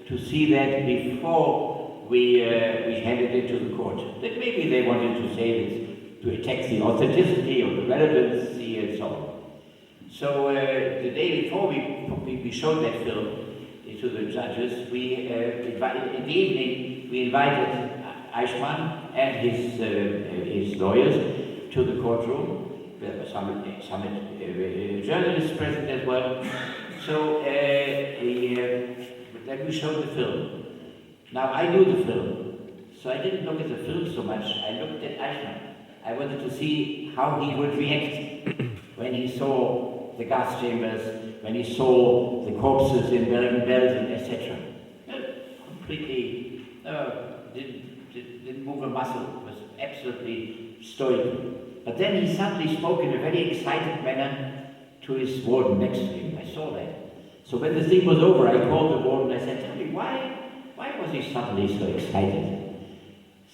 to see that before we handed it to the court. That maybe they wanted to say this to attack the authenticity or the relevancy and so on. So the day before we showed that film to the judges, we invited, in the evening, we invited Eichman and his lawyers to the courtroom. There were some journalists present as well. So then we showed the film. Now I knew the film, so I didn't look at the film so much. I looked at Eichmann. I wanted to see how he would react when he saw the gas chambers, when he saw the corpses in Bergen-Belsen, etc. Completely didn't move a muscle. Was absolutely stoic. But then he suddenly spoke in a very excited manner to his warden next to him. I saw that. So when the thing was over, I called the warden. I said, "Tell me, why was he suddenly so excited?"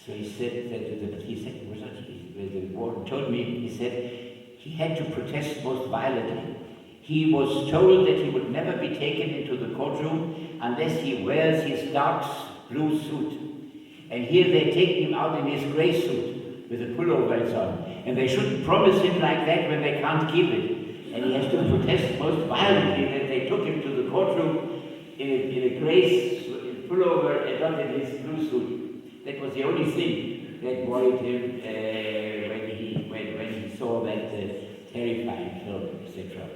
So he said the warden told me, he said he had to protest most violently. He was told that he would never be taken into the courtroom unless he wears his dark blue suit. And here they take him out in his grey suit with a pullover and so on. And they shouldn't promise him like that when they can't keep it. And he has to protest most violently that they took him to the courtroom in a grey pullover and not in his blue suit. That was the only thing that worried him when he saw that terrifying film, etc.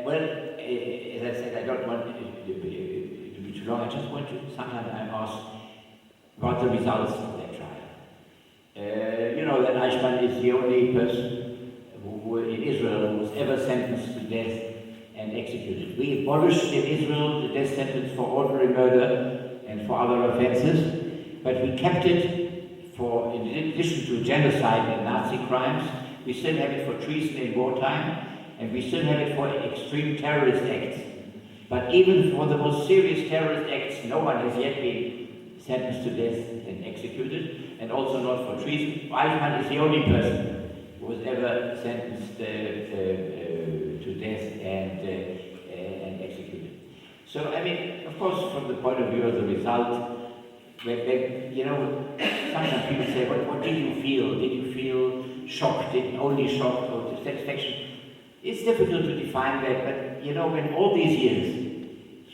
Well, as I said, I don't want it to be too long. I just want to, sometimes I'm asked about the results of that trial. You know that Eichmann is the only person in Israel who was ever sentenced to death and executed. We abolished in Israel the death sentence for ordinary murder and for other offenses, but we kept it for, in addition to genocide and Nazi crimes, we still have it for treason in wartime, and we still have it for extreme terrorist acts. But even for the most serious terrorist acts, no one has yet been sentenced to death and executed, and also not for treason. Eichmann is the only person who was ever sentenced to death and executed. So, I mean, of course, from the point of view of the result, when, you know, sometimes people say, what did you feel? Did you feel shocked, only shocked, or dissatisfaction? It's difficult to define that, but, you know, when all these years,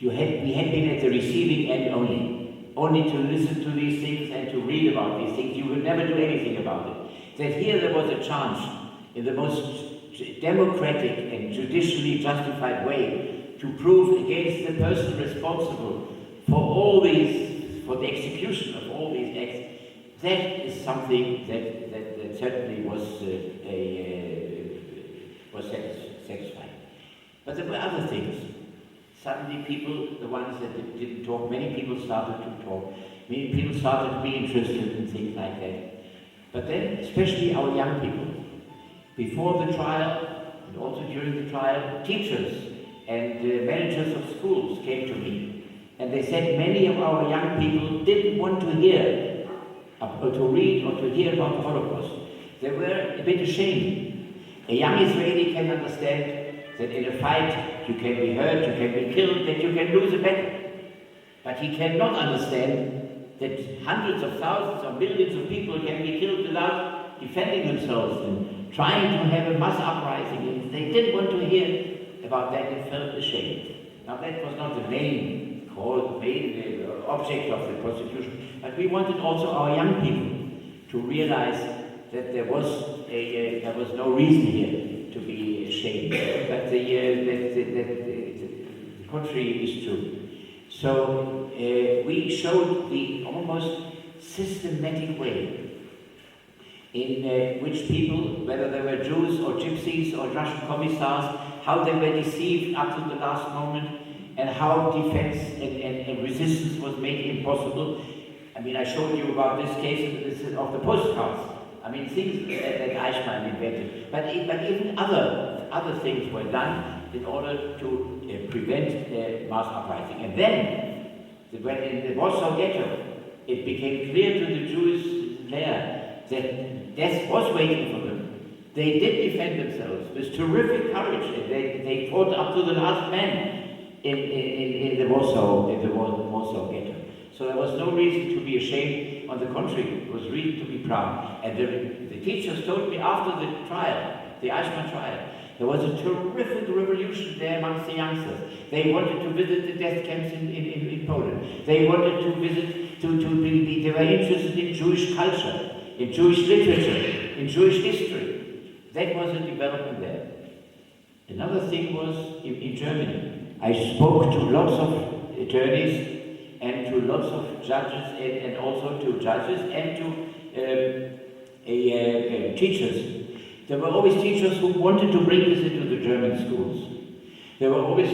we had been at the receiving end only to listen to these things and to read about these things, you would never do anything about it. That here there was a chance, in the most democratic and judicially justified way, to prove against the person responsible for all these, for the execution of all these acts. That is something that certainly was satisfying. But there were other things. Suddenly people, the ones that didn't talk, many people started to talk. Many people started to be interested in things like that. But then, especially our young people, before the trial and also during the trial, teachers and managers of schools came to me, and they said many of our young people didn't want to hear, or to read, or to hear about the Holocaust. They were a bit ashamed. A young Israeli can understand that in a fight you can be hurt, you can be killed, that you can lose a battle. But he cannot understand that hundreds of thousands or millions of people can be killed without defending themselves and trying to have a mass uprising. And they didn't want to hear about that and felt ashamed. Now that was not the main object of the prosecution, but we wanted also our young people to realize that there was no reason here to be ashamed, but the contrary is true. So we showed the almost systematic way in which people, whether they were Jews or Gypsies or Russian commissars, how they were deceived up to the last moment, and how defense and resistance was made impossible. I mean, I showed you about this case of the postcards. I mean, things that Eichmann invented. But even other things were done in order to prevent mass uprising. And then, when in the Warsaw Ghetto, it became clear to the Jews there that death was waiting for them. They did defend themselves with terrific courage. They fought up to the last man in the Warsaw Ghetto. So there was no reason to be ashamed. On the contrary, it was reason to be proud. And the teachers told me after the trial, the Eichmann trial, There was a terrific revolution there amongst the youngsters. They wanted to visit the death camps in Poland. They wanted to visit, they were interested in Jewish culture, in Jewish literature, in Jewish history. That was a development there. Another thing was in Germany. I spoke to lots of attorneys and to lots of judges and also to judges and to teachers. There were always teachers who wanted to bring this into the German schools. There were always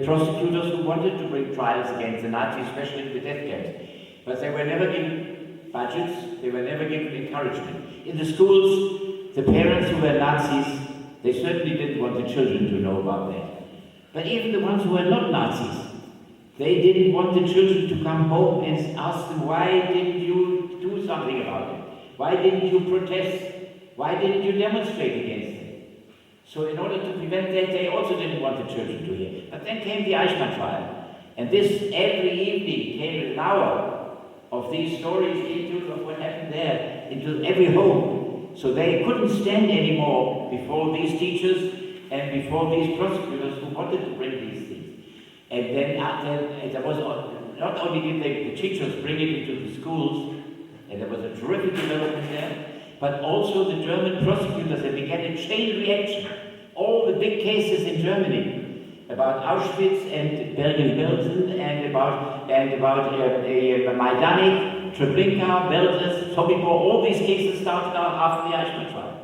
prosecutors who wanted to bring trials against the Nazis, especially in the death camps. But they were never given budgets, they were never given encouragement. In the schools, the parents who were Nazis, they certainly didn't want the children to know about that. But even the ones who were not Nazis, they didn't want the children to come home and ask them, why didn't you do something about it? Why didn't you protest? Why didn't you demonstrate against it? So in order to prevent that, they also didn't want the children to hear. But then came the Eichmann trial. And this, every evening, came an hour of these stories of what happened there, into every home. So they couldn't stand anymore before these teachers and before these prosecutors who wanted to bring these things. And then there was, not only did the teachers bring it into the schools, and there was a terrific development there, but also the German prosecutors, they began a chain reaction. All the big cases in Germany about Auschwitz and Bergen-Belsen and about Majdanek, Treblinka, Belzes, Sobibor, all these cases started out after the Eichmann trial.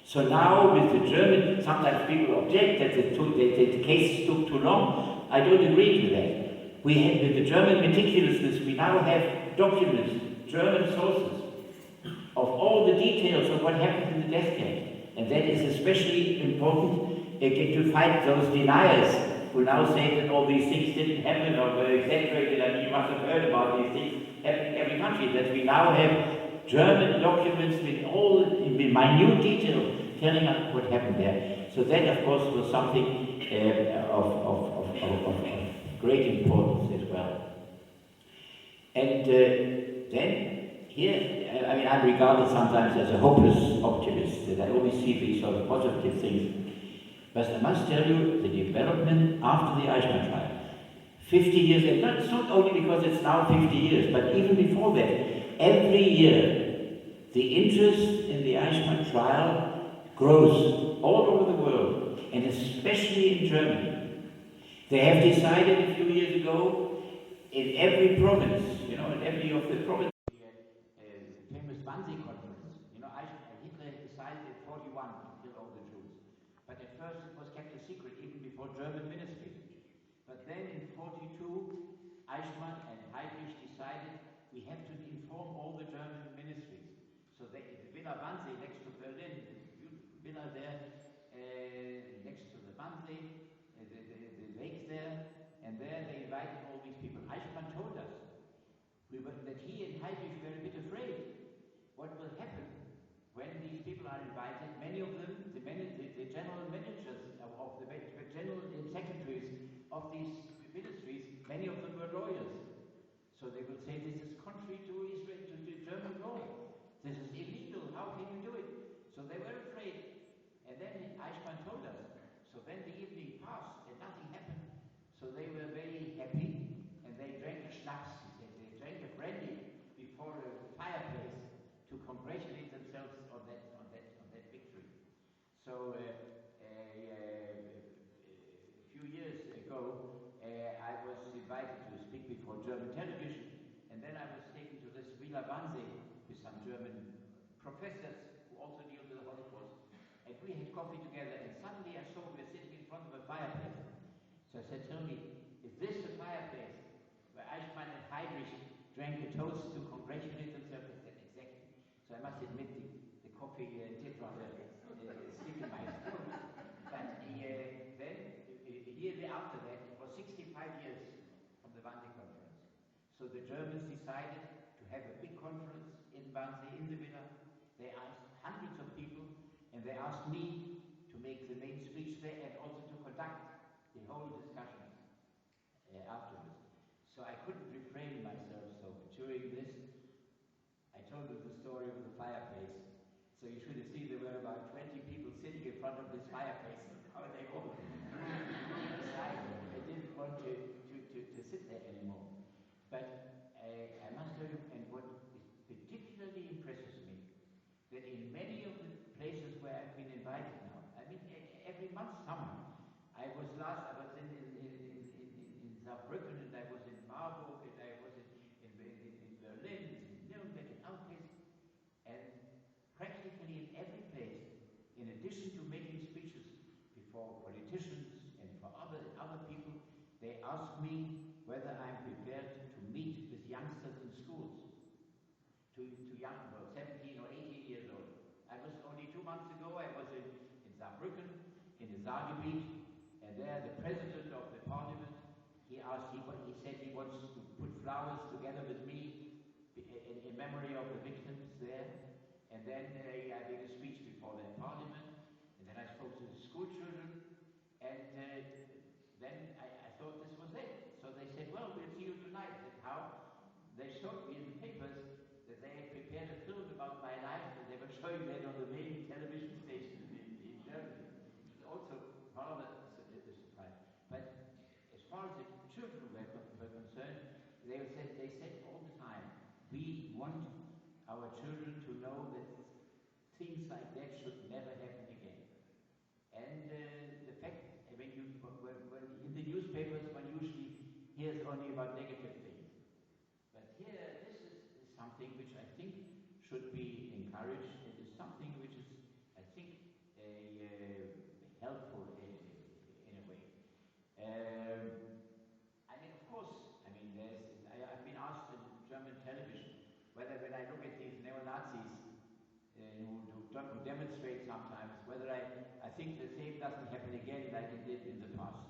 So now with the German, sometimes people object that the cases took too long. I don't agree with that. We have, with the German meticulousness, we now have documents, German sources, of all the details of what happened in the death camp. And that is especially important to fight those deniers who now say that all these things didn't happen or were exaggerated. I mean, you must have heard about these things happening in every country, that we now have German documents with all in minute detail telling us what happened there. So that, of course, was something of great importance as well. And then, here, I mean, I'm regarded sometimes as a hopeless optimist, that I only see these sort of positive things. But I must tell you, the development after the Eichmann trial, 50 years, and it's not only because it's now 50 years, but even before that, every year, the interest in the Eichmann trial grows all over the world, and especially in Germany. They have decided a few years ago, in every province, in every of the provinces, famous Wannsee conference. Hitler decided in 41 to kill all the Jews. But at first it was kept a secret, even before German ministry. But then in 42, Eichmann and Heydrich decided we have to inform all the German ministries. So the Villa Wannsee next to Berlin, the villa there next to the Wannsee, the lake there, and there they invited all these people. Eichmann told us that he and Heydrich were a bit afraid. What will happen when these people are invited? Many of them, the general managers of the general secretaries of these ministries, many of them were lawyers. So they will say, this is contrary to Israel, to German law. This is illegal. How can you do it? So they were afraid. And then Eichmann told us. So then the evening passed and nothing happened. So they were very happy and they drank a schnapps. They drank a brandy before a fireplace to congratulate themselves on that victory. So a few years ago, I was invited to speak before German television, and then I was taken to this Villa Wannsee with some German professors who also deal with the Holocaust, and we had coffee together, and suddenly I saw we were sitting in front of a fireplace. So I said, tell me, is this the fireplace where Eichmann and Heydrich drank a toast to congratulate themselves? I said, exactly. So I must admit, the coffee did rather stick in my throat. But then, a year after that, it was 65 years from the Wannsee conference. So the Germans decided to have a big conference in Wannsee, in the villa. They asked hundreds of people, and they asked me to make the main speech there and also to conduct the whole discussions afterwards. So I couldn't refrain myself. So during this, I told them the story of the fireplace. So you should have seen there were about 20 people sitting in front of this fireplace. sit there anymore. But I must tell you, and what particularly impresses me, that in many of the places where I've been invited now, I mean, every month summer, I was in Saarbrücken, and I was in Marburg, and I was in Berlin, in Nuremberg, and other places, and practically in every place, in addition to making speeches before politicians and for other people, they ask me whether I'm prepared to meet with youngsters in schools, to young people, 17 or 18 years old. I was only 2 months ago, I was in Saarbrücken, in the Saargebiet, and there the president of the parliament, he said he wants to put flowers together with me in memory of the victims there. And then I made a speech before the parliament, and then I spoke to the school children, and then I thought this was it. So they said, well, we'll see you tonight. I said, how? They showed me in the papers that they had prepared a film about my life, and they were showing that on the main television station in Germany. It was also rather a surprise. But as far as the children were concerned, they said all the time, we want our children to know that things like that should never happen again. And the fact, I mean, when in the newspapers, one usually hears only about negative things. But here, this is something which I think should be encouraged. It is something which is, I think, helpful in a way. I mean, of course, I mean, I've been asked in German television whether when I look at these neo-Nazis who demonstrate sometimes, whether I think the same doesn't happen again like it did in the past.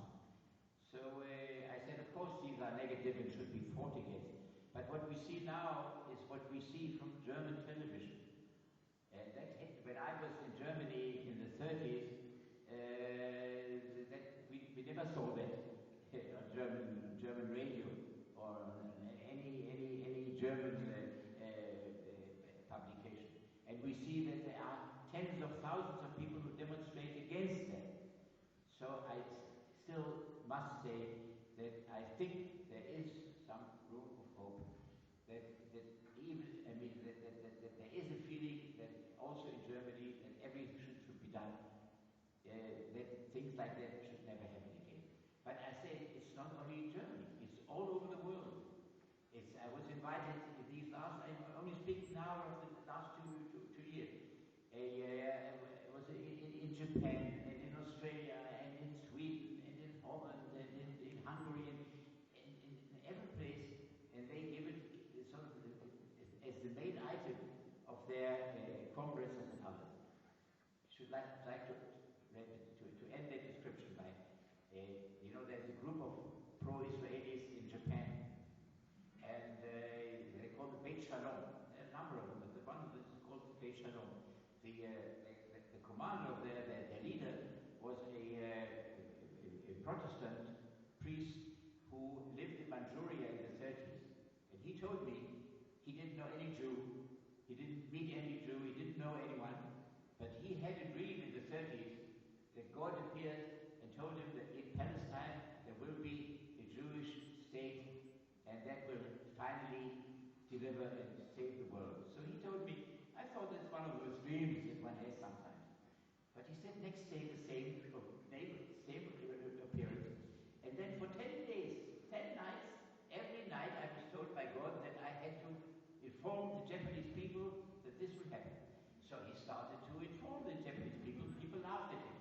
So I said, of course, these are negative and should be fought against. But what we see now is what we see from German television. When I was in Germany in the 30s, we never saw that on German radio or on any German publication. And we see that there are tens of thousands of people who demonstrate against that. So I still must say that I think there is some room of hope. That there is a feeling that also in Germany that everything should be done. That things like that should never happen again. But I say it's not only in Germany; it's all over the world. I was invited these last. I'm only speaking now of the last two years. I was in Japan and in Australia and in Sweden and in Holland and in Hungary and in every place, and they give it sort of as the main item of their congresses and others. I should like to end that description by, there's a group of pro-Israelis in Japan. And they call it Beit Shalom. There are a number of them, but the one that is called Beit Shalom. The commander of their leader was a Protestant priest who lived in Manchuria in the 30s. And he told me he didn't know any Jew, he didn't meet any Jew, he didn't know anyone, but he had a dream in the 30s that God appeared and told him that in Palestine there will be a Jewish state, and that will finally deliver and save the world. So he told me, I thought that's one of those dreams that one has sometimes. But he said next day the same appearance. And then for 10 days, 10 nights, every night I was told by God that I had to inform the Japanese people that this would happen. So he started to inform the Japanese people. People laughed at him.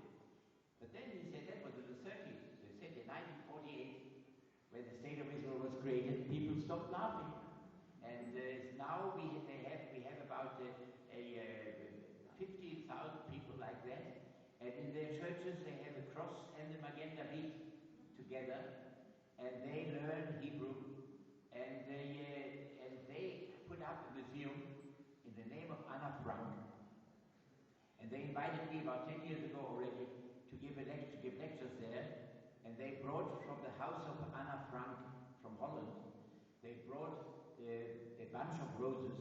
But then he said that was in the 30s. So he said in 1948, when the state of Israel was created, people stopped laughing. And now we have about 15,000 people like that. And in their churches they have the cross and the Magen David together, and they learn Hebrew, and they put up a museum in the name of Anna Frank. And they invited me about 10 years ago already to give lectures there. And they brought from the house of Anna Frank from Holland, they brought a bunch of roses,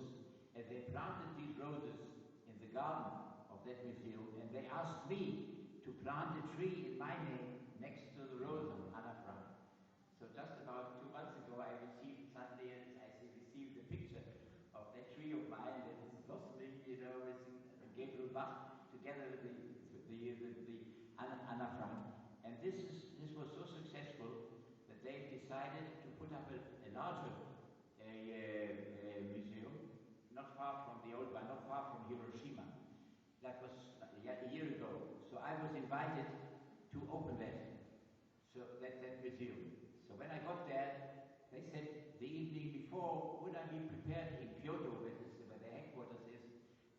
and they planted these roses in the garden of that museum, and they asked me to plant a tree in my name next to the rose of Anna Frank. So just about 2 months together with the Anna Frank. And this was so successful that they decided to put up a larger museum, not far from the old one, not far from Hiroshima. That was a year ago. So I was invited to open that museum. So when I got there, they said the evening before, would I be prepared in Kyoto, where the headquarters is,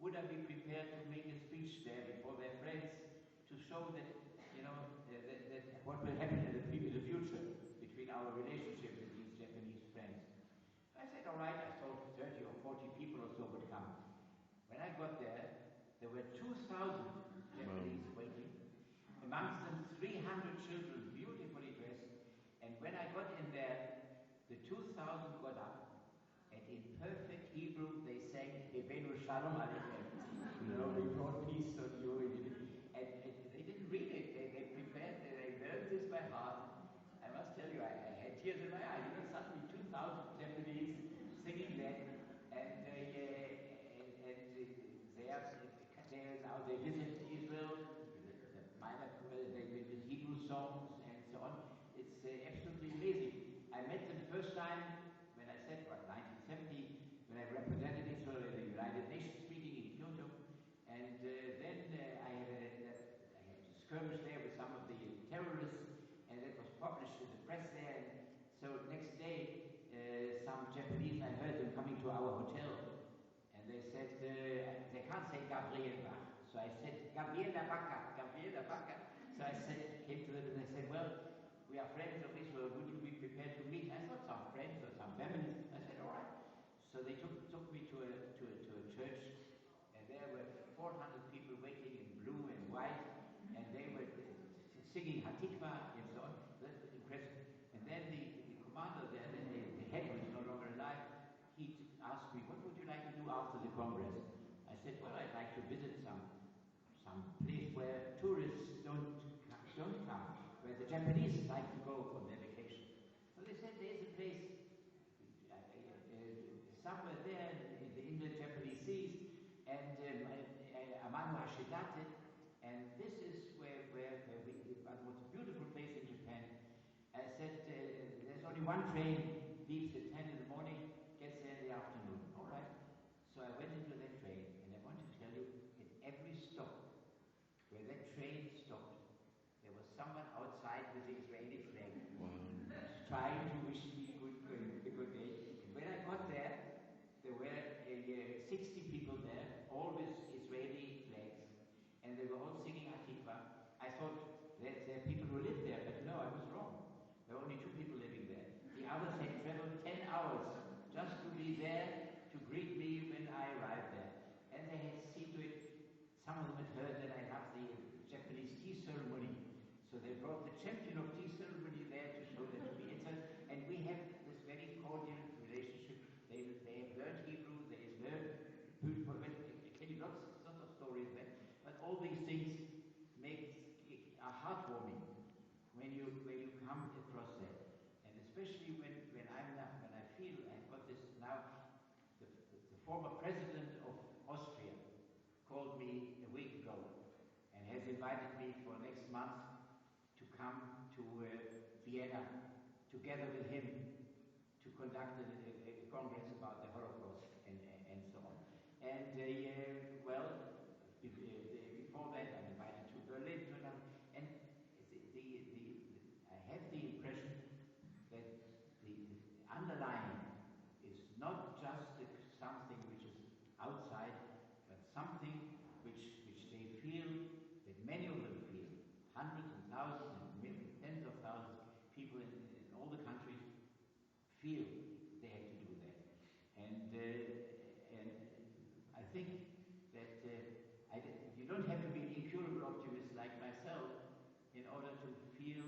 would I be prepared to make a speech there before their friends to show that, that what will happen in the future between our relationship with these Japanese friends. I said, all right, I thought 30 or 40 people or so would come. When I got there were 2,000 Japanese waiting, amongst them 300 children, beautifully dressed. And when I got in there, the 2,000 got up, and in perfect Hebrew they sang Hebenu Shalom Aleichem. We brought peace on you. And they didn't read it. They prepared. They learned this by heart. I must tell you, I had tears in my eyes. Suddenly 2,000 Japanese singing that, and they visit Israel. They visit Hebrew songs and so on. It's absolutely amazing. I met them the first time when I said, 1970, when I represented Israel in the United Nations meeting in Kyoto, and then I had a skirmish there with some of the terrorists, and it was published in the press there. And so next day, some Japanese, I heard them coming to our hotel, and they said, they can't say Gavriel Bach. So I said, Gavriel Bach. So I came to them and I said, well, we are friends of Israel, would you be prepared to meet? I thought some friends or some feminists. I said, all right. So they took me to a church, and there were 400 people waiting in blue and white, and they were singing Hatikva and so on. That was impressive. And then the commander there, the head who is no longer alive, he asked me, what would you like to do after the Congress? I said, well, I'd like to visit some place where tourists don't come, where the Japanese like to go on their vacation. So they said, there's a place somewhere there in the Indo-Japanese seas, and Amano Ashidate, and this is where was a beautiful place in Japan. I said, there's only one train, leaves at 10 in the morning, gets there in the afternoon. All right. So I went into that train, and I want to tell you, at every stop where that train stopped, there was someone outside with the Israeli flag, trying to wish me a good day. And when I got there were 60 people there, all with Israeli flags, and they were all singing Hatikva. I thought there are people who live there, but no, I was wrong. There were only 2 people living there. The others had traveled 10 hours just to be there to greet me when I arrived there. And they had seen to it. Some of them had heard that I loved the Japanese tea ceremony. So they brought the champion of tea ceremony there to show that to me. And we have this very cordial relationship. They have learned Hebrew, they have learned beautiful, I tell you lots of stories there. But all these things are heartwarming when you come across that. And especially when I feel I've got this now. The former president of Austria called me a week ago and has invited me for next month to come to Vienna together with him to conduct a congress about the Holocaust and so on. And before that I'm invited to Berlin to another. And I have the impression that the underlying is not just something which is outside, but something which they feel, that many of them feel, hundreds and thousands and maybe tens of thousands of people in all the countries feel they have to do that. And I think that you don't have to be an incurable optimist like myself in order to feel